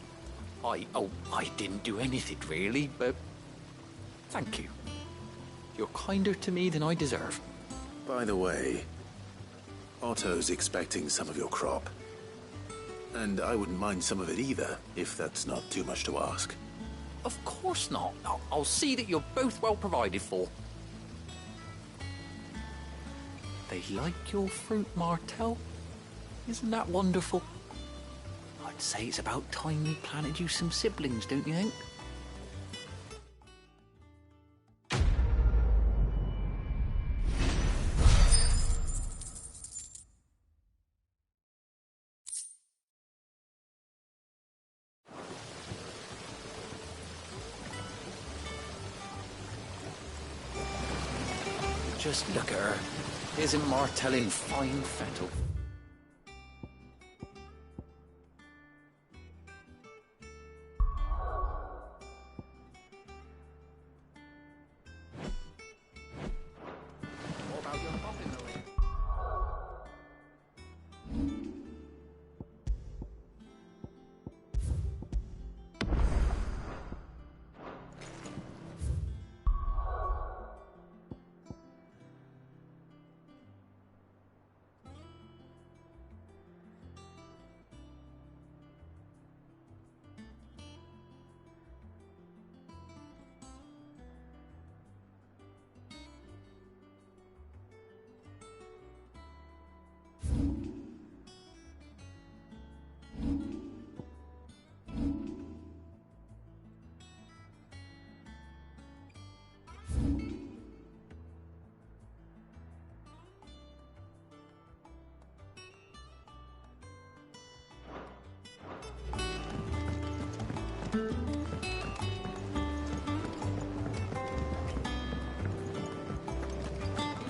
I didn't do anything really, but thank you. You're kinder to me than I deserve. By the way, Otto's expecting some of your crop. And I wouldn't mind some of it either, if that's not too much to ask. Of course not. I'll see that you're both well provided for. They like your fruit, Martell. Isn't that wonderful? I'd say it's about time we planted you some siblings, don't you think? Just look at her. Isn't Martell in fine fettle? What about your coffin, Louis?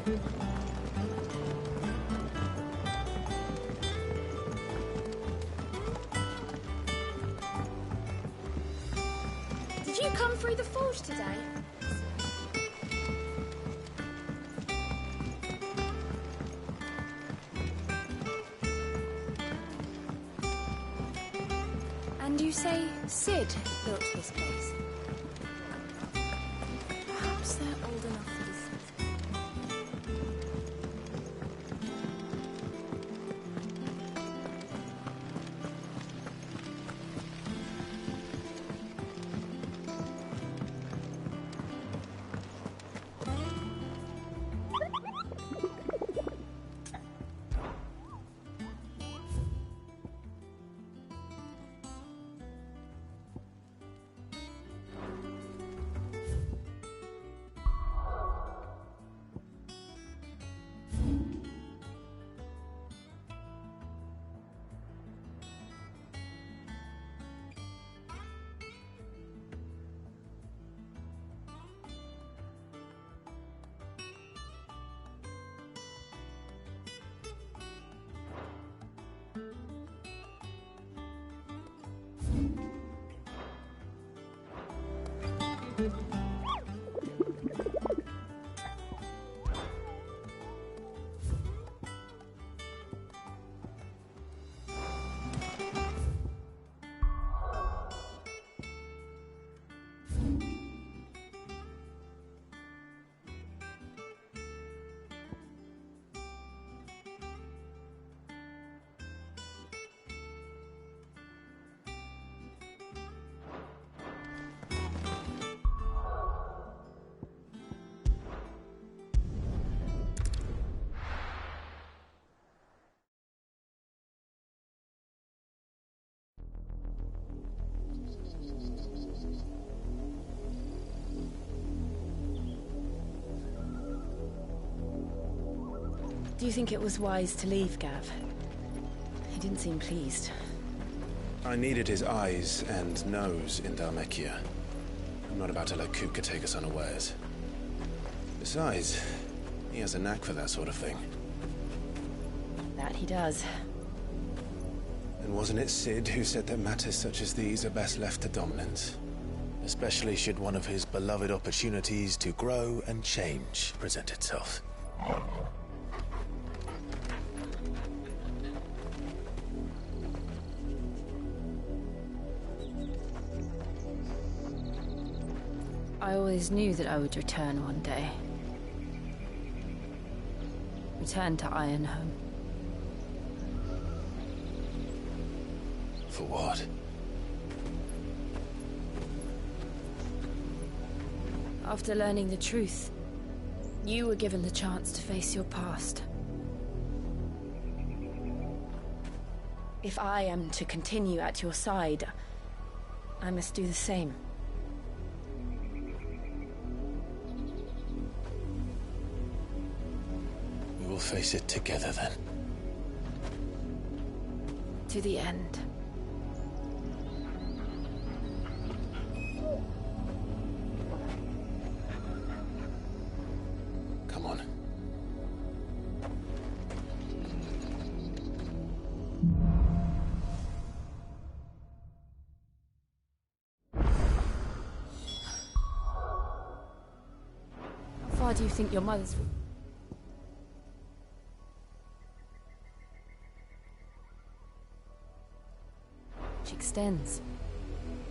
Did you come through the forge today? And you say Sid built this place? Perhaps they're old enough for this. Do you think it was wise to leave, Gav? He didn't seem pleased. I needed his eyes and nose in Dharmekia. I'm not about to let Kupka take us unawares. Besides, he has a knack for that sort of thing. That he does. And wasn't it Sid who said that matters such as these are best left to dominance? Especially should one of his beloved opportunities to grow and change present itself. I always knew that I would return one day. Return to Ironhome. For what? After learning the truth, you were given the chance to face your past. If I am to continue at your side, I must do the same. We will face it together then. To the end. Come on. How far do you think your mother's... extends?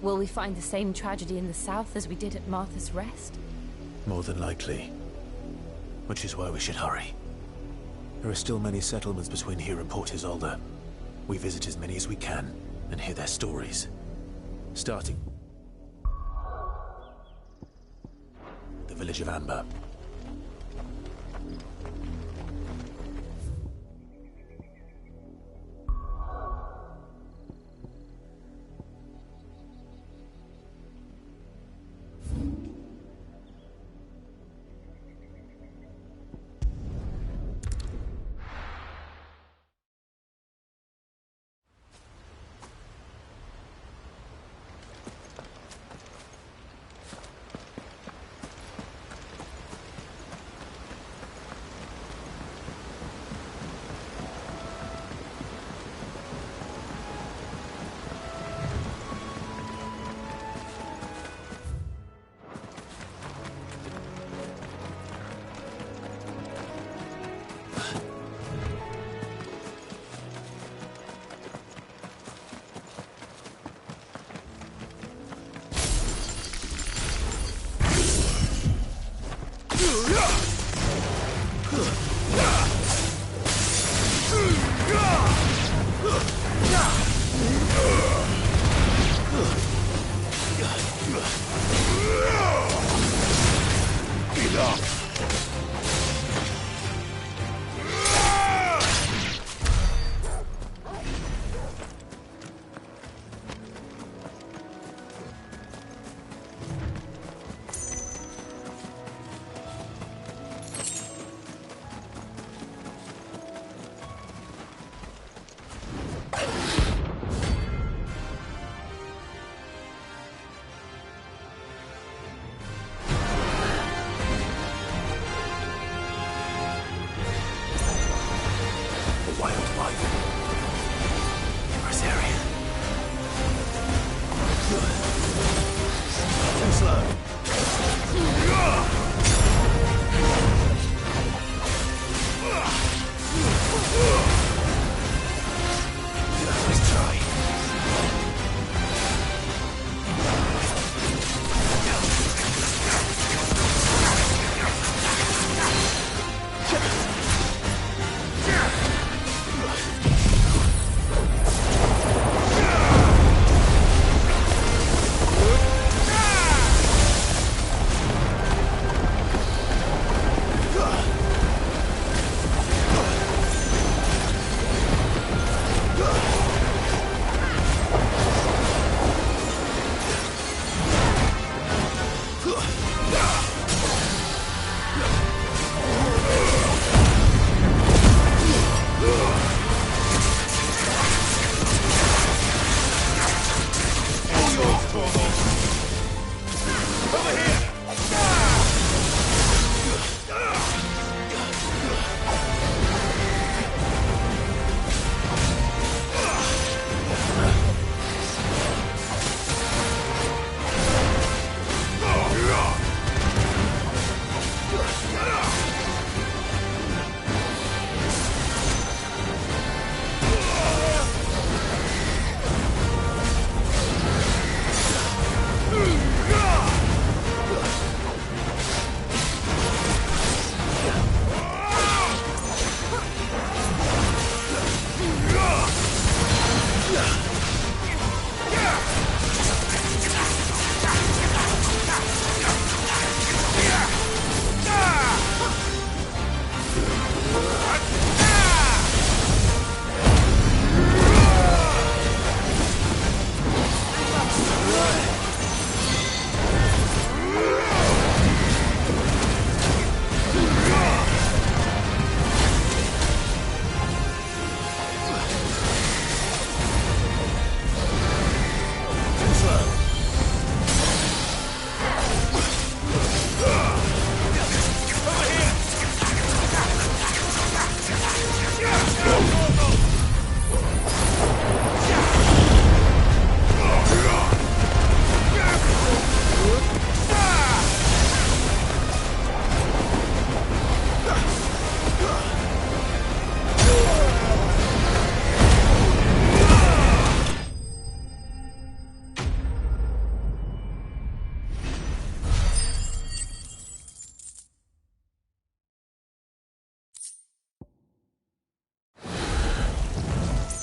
Will we find the same tragedy in the south as we did at Martha's Rest? More than likely. Which is why we should hurry. There are still many settlements between here and Port Isolde. We visit as many as we can and hear their stories. Starting... the village of Amber.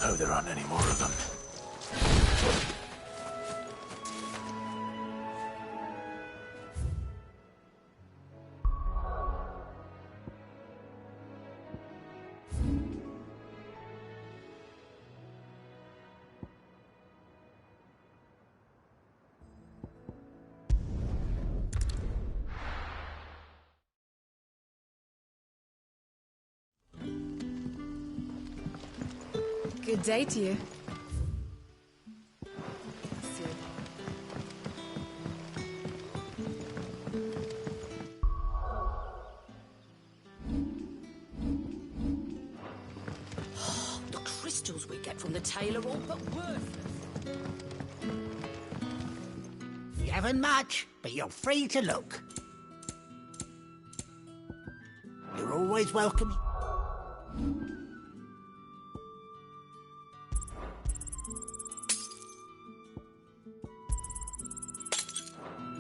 Oh, there aren't any more of them. Good day to you. The crystals we get from the tail are all but worthless. You haven't much, but you're free to look. You're always welcome.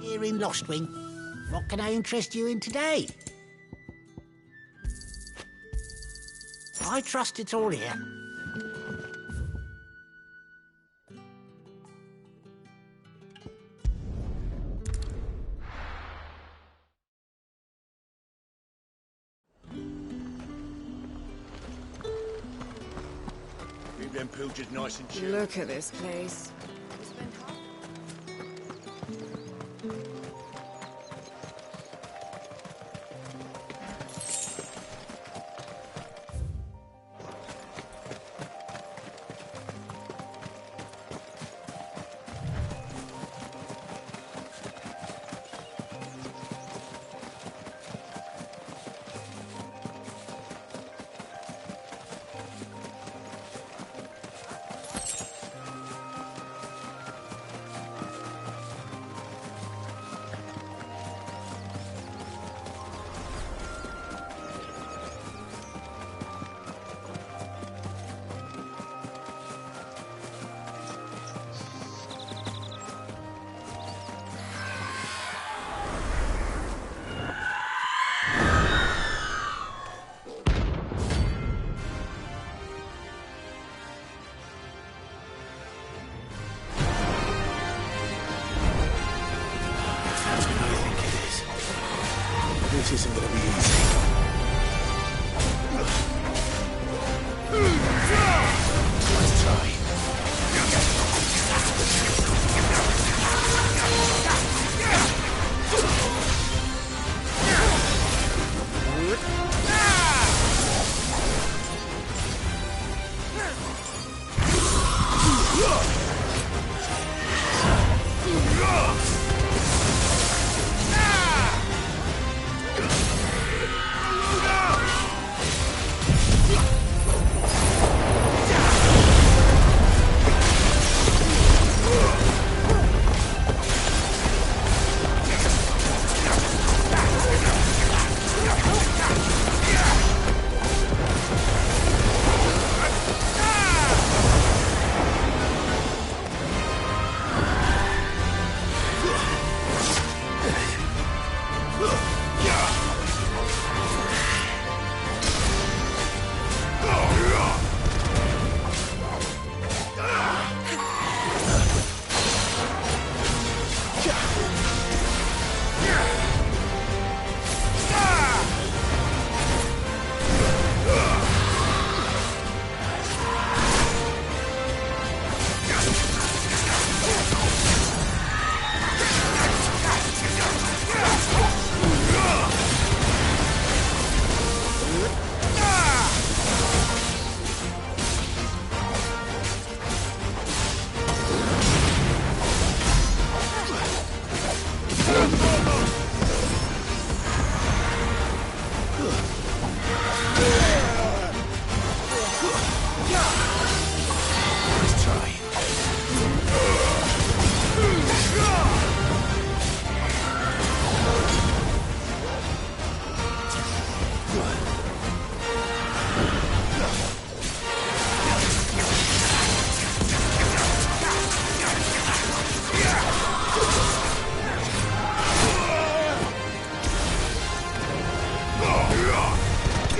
Here in Lostwing, what can I interest you in today? I trust it's all here. Keep them pilgers nice and chill. Look at this place. This isn't gonna be easy. Let's try.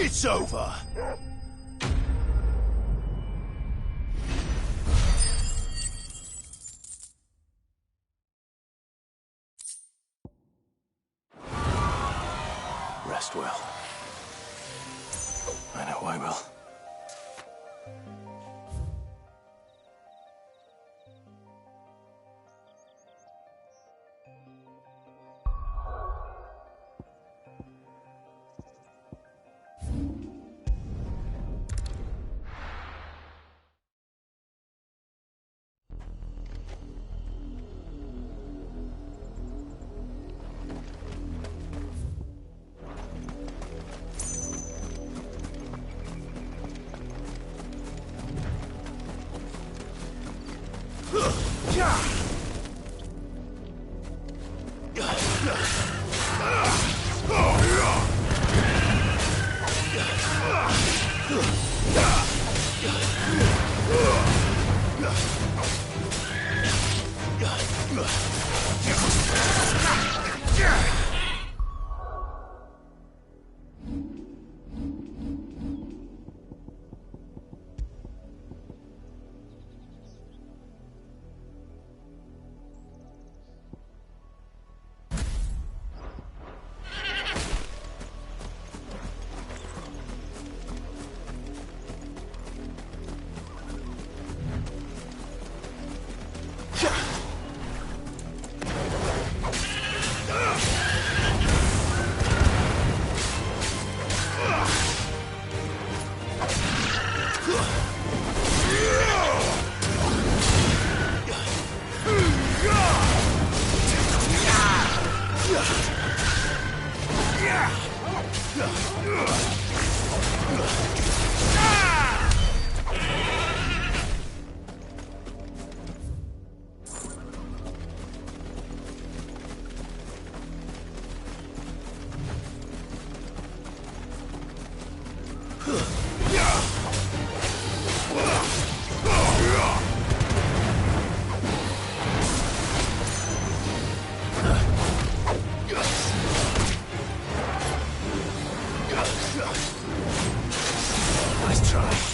It's over. Rest well. I know I will. Nice try.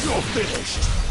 You're finished!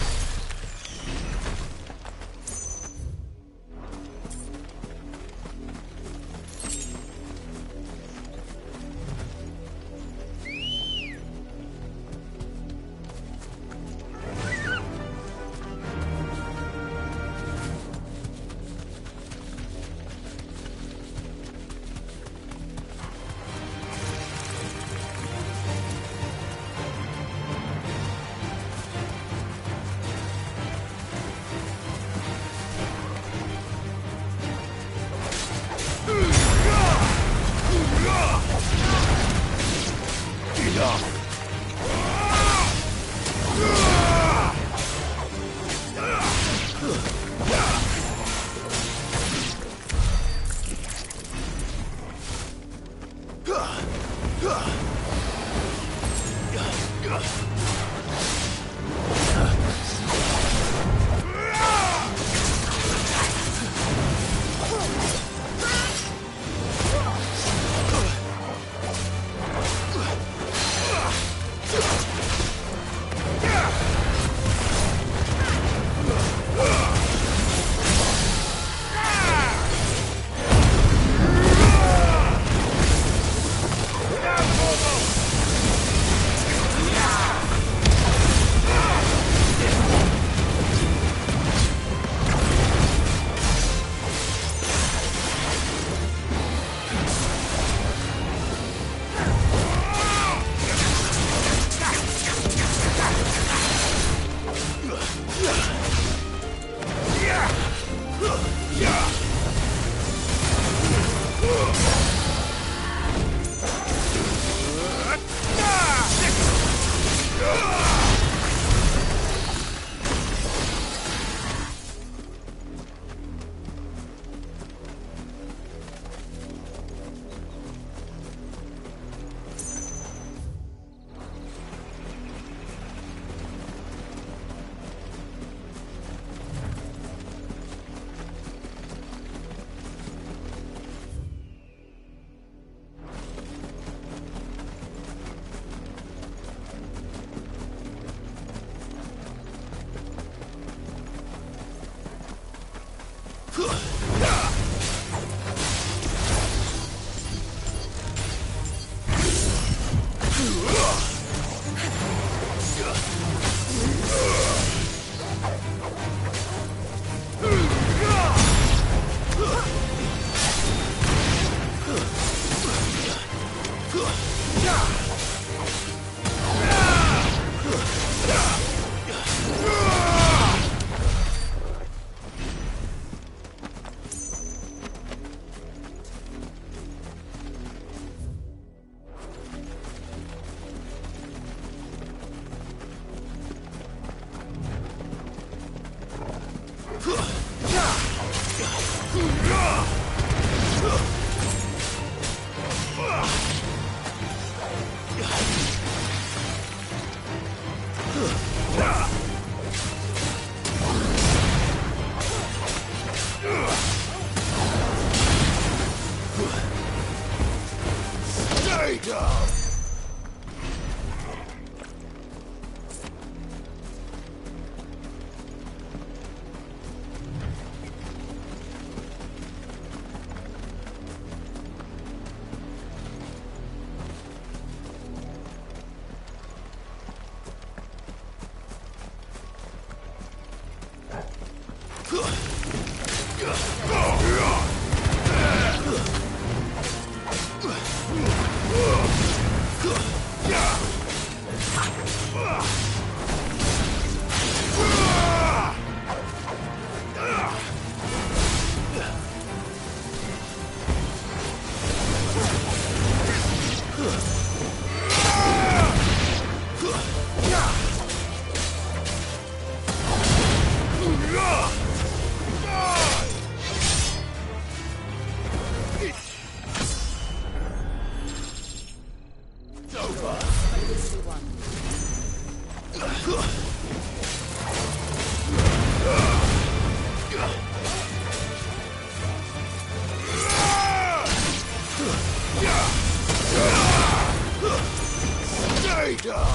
go!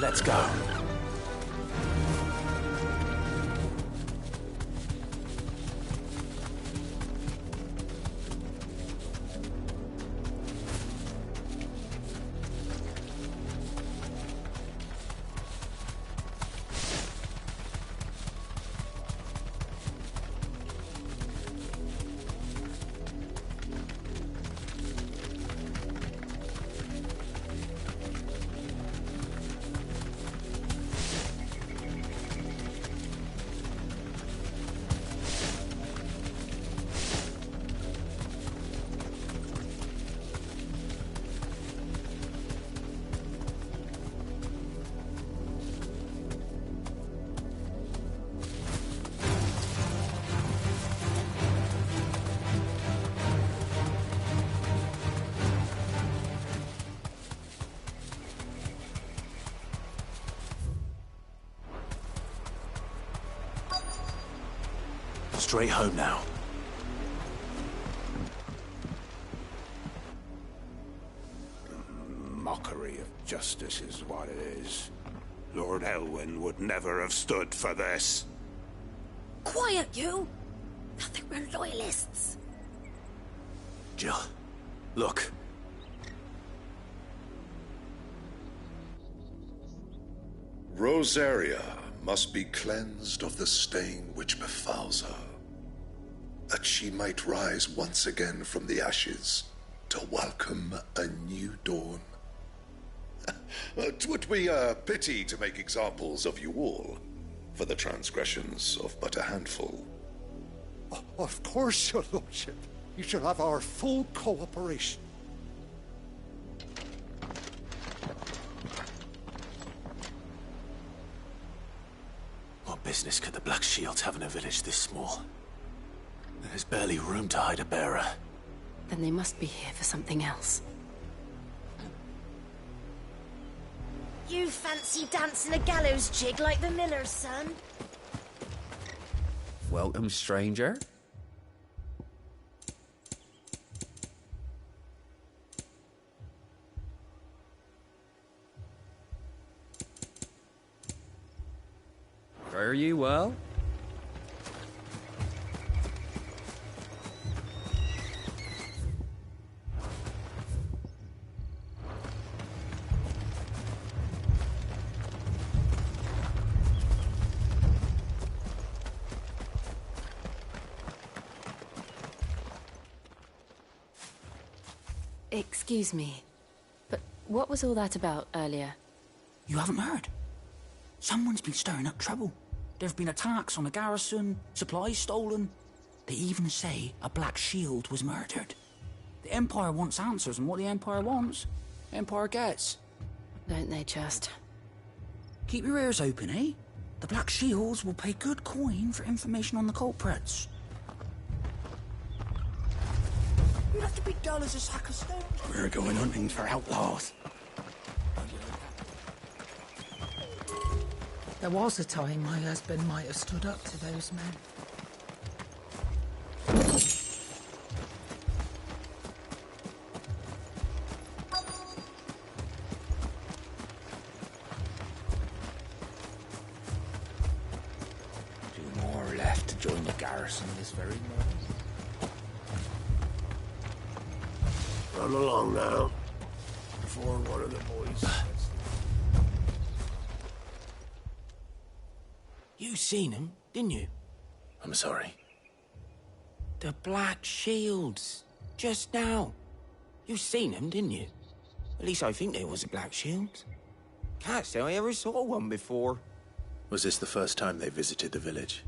Let's go. Straight home now. Mockery of justice is what it is. Lord Elwyn would never have stood for this. Quiet, you! I think we're loyalists. Jill, look. Rosaria must be cleansed of the stain which befouls her, that she might rise once again from the ashes to welcome a new dawn. It would be a pity to make examples of you all for the transgressions of but a handful. Of course, your lordship. You shall have our full cooperation. What business could the Black Shields have in a village this small? There's barely room to hide a bearer. Then they must be here for something else. You fancy dancing a gallows jig like the miller's son? Welcome, stranger. Fare you well? Excuse me, but what was all that about earlier? You haven't heard? Someone's been stirring up trouble. There have been attacks on the garrison, supplies stolen. They even say a Black Shield was murdered. The Empire wants answers, and what the Empire wants, Empire gets. Don't they just? Keep your ears open, eh? The Black Shields will pay good coin for information on the culprits. You'd have to be dull as a sack of stones. We're going hunting for outlaws. There was a time my husband might have stood up to those men. Two more left to join the garrison this very moment. Run along now, before one of the boys... You seen him, didn't you? I'm sorry. The Black Shields. Just now. You seen them, didn't you? At least I think there was a Black Shield. Can't say I ever saw one before. Was this the first time they visited the village?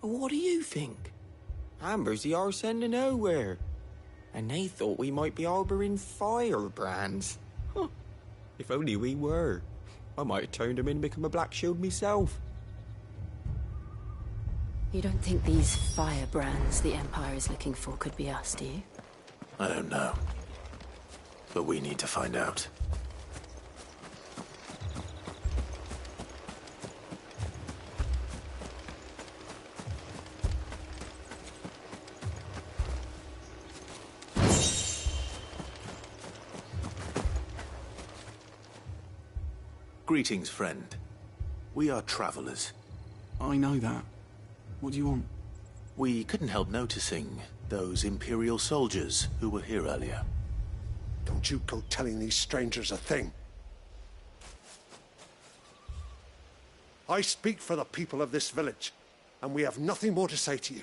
What do you think? Amber's the arse end of nowhere. And they thought we might be harbouring firebrands. Huh. If only we were. I might have turned them in and become a Black Shield myself. You don't think these firebrands the Empire is looking for could be us, do you? I don't know. But we need to find out. Greetings, friend. We are travelers. I know that. What do you want? We couldn't help noticing those Imperial soldiers who were here earlier. Don't you go telling these strangers a thing. I speak for the people of this village, and we have nothing more to say to you.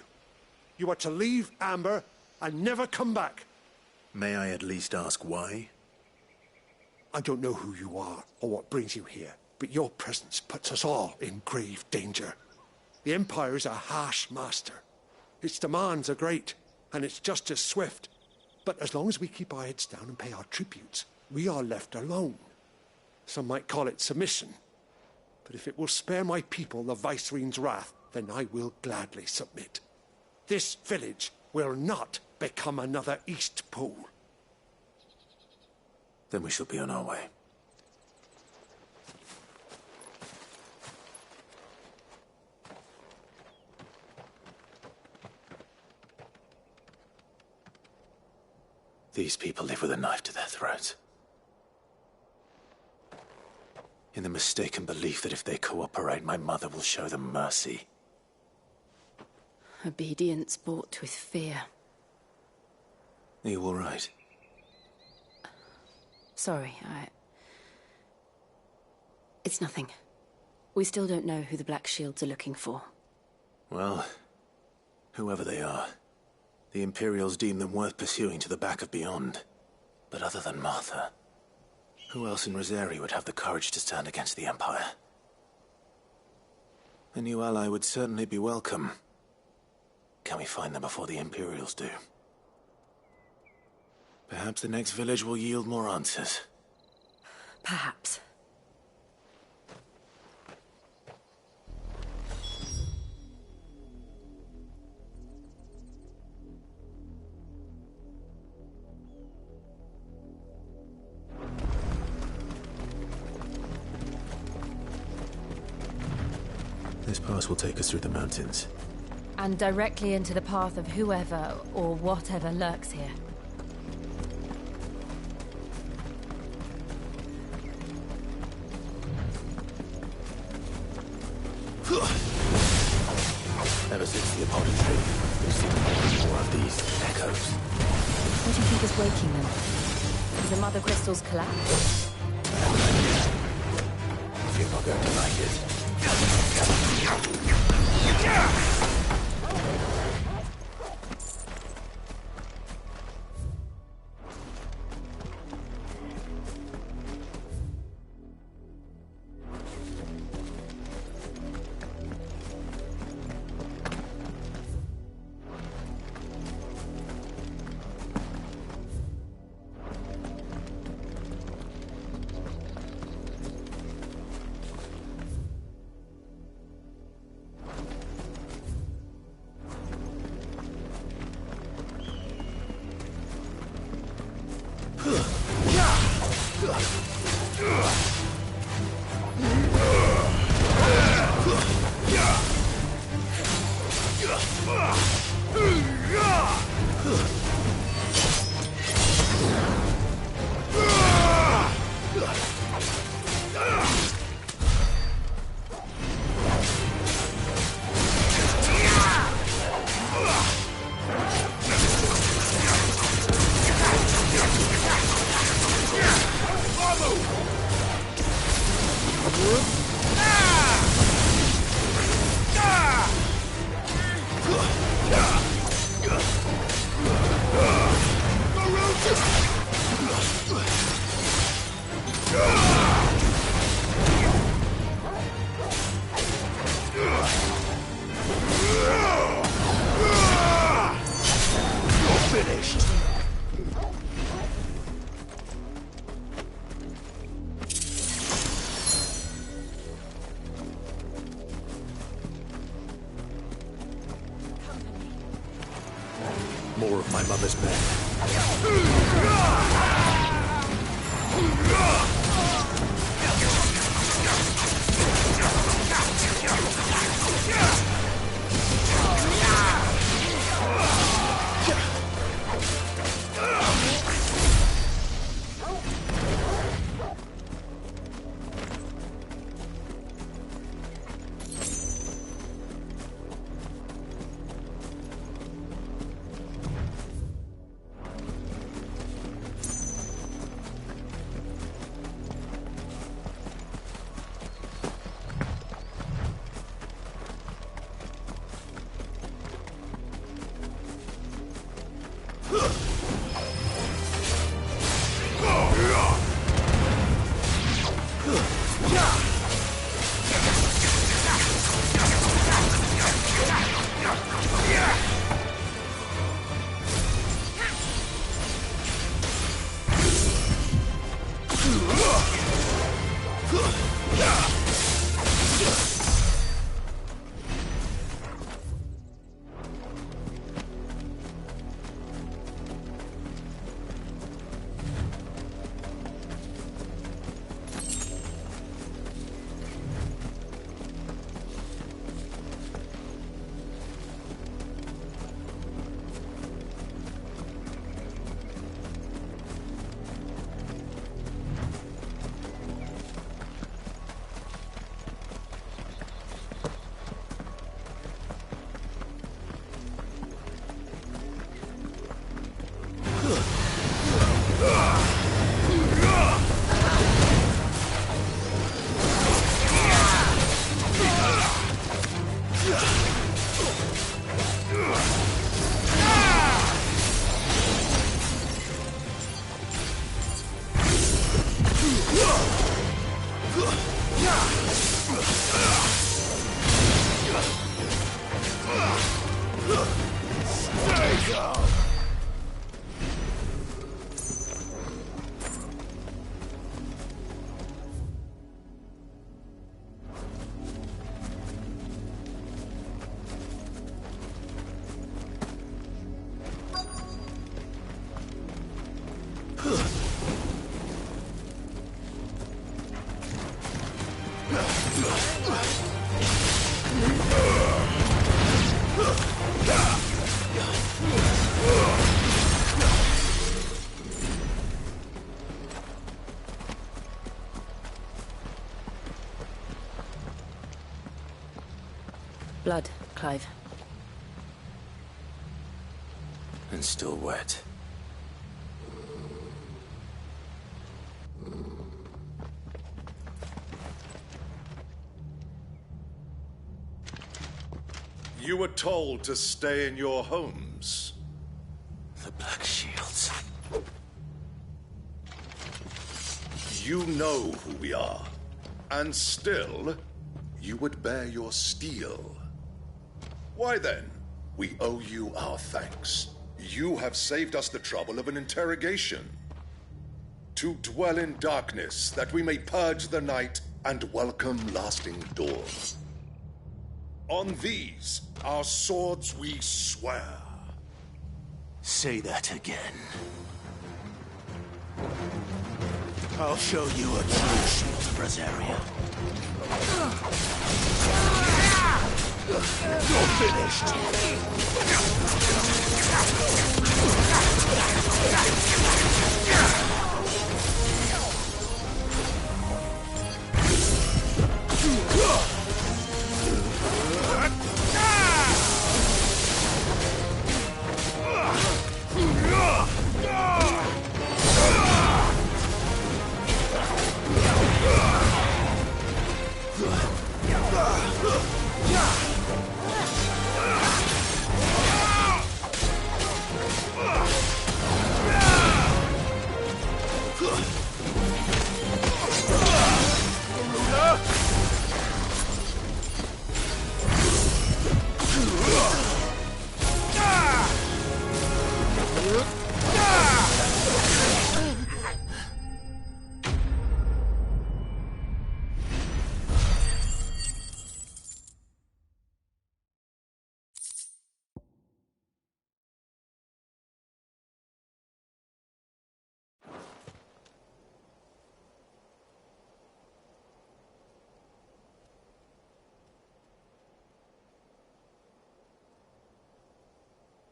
You are to leave Amber and never come back. May I at least ask why? I don't know who you are or what brings you here, but your presence puts us all in grave danger. The Empire is a harsh master. Its demands are great, and its justice swift. But as long as we keep our heads down and pay our tributes, we are left alone. Some might call it submission. But if it will spare my people the Viceroy's wrath, then I will gladly submit. This village will not become another East Pool. Then we shall be on our way. These people live with a knife to their throats. In the mistaken belief that if they cooperate, my mother will show them mercy. Obedience bought with fear. Are you all right? Sorry, It's nothing. We still don't know who the Black Shields are looking for. Well, whoever they are, the Imperials deem them worth pursuing to the back of beyond. But other than Martha, who else in Rosari would have the courage to stand against the Empire? A new ally would certainly be welcome. Can we find them before the Imperials do? Perhaps the next village will yield more answers. Perhaps. This pass will take us through the mountains. And directly into the path of whoever or whatever lurks here. Ever since the appointed tree, we've seen more and more of these echoes. What do you think is waking them? Has the Mother Crystal's collapsed? I have an idea. If you're not going to like it. More of my mother's men. Blood, Clive. And still wet. You were told to stay in your homes. The Black Shields. You know who we are. And still, you would bear your steel. Why then, we owe you our thanks. You have saved us the trouble of an interrogation. To dwell in darkness, that we may purge the night and welcome lasting dawn. On these, our swords we swear. Say that again. I'll show you a true shield of Rosaria. You're finished.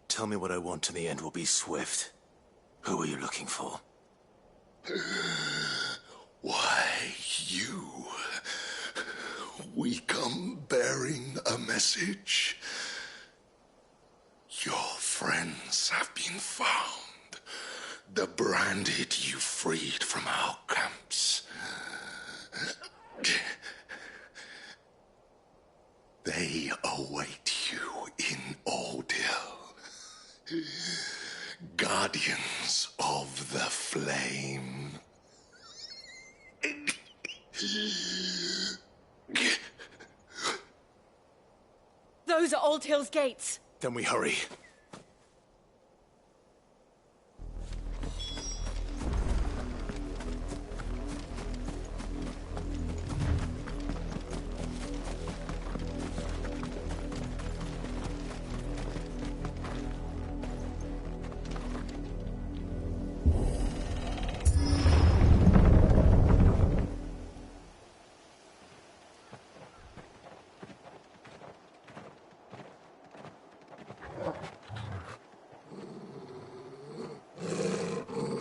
Tell me what I want and the end will be swift. Who are you looking for? Why, you. We come bearing a message. Your friends have been found. The branded you freed from our camps. They await you in Ordeal. Guardians of the Flame. Those are Old Hill's gates. Then we hurry.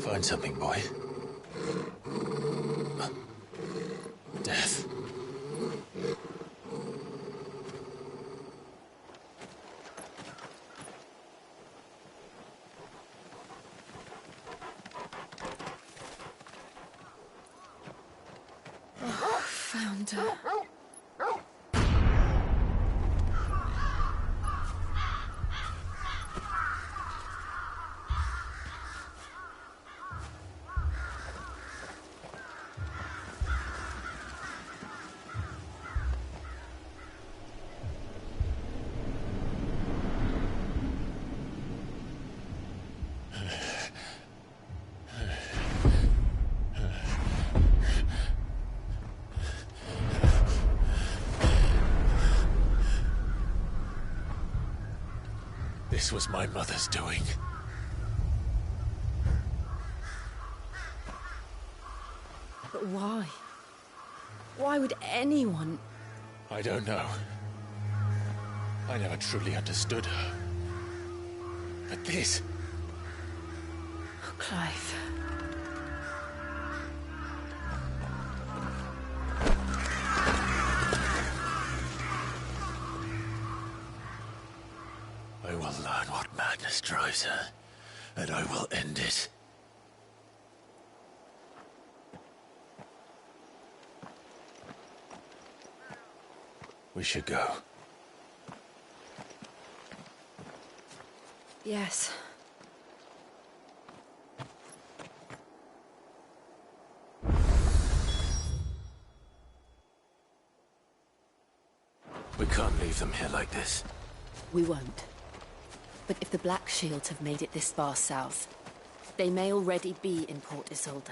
Find something, boy. Death. Oh, found her. This was my mother's doing. But why? Why would anyone... I don't know. I never truly understood her. But this... Oh, Clive. I will learn what madness drives her, and I will end it. We should go. Yes. We can't leave them here like this. We won't. But if the Black Shields have made it this far south, they may already be in Port Isolde.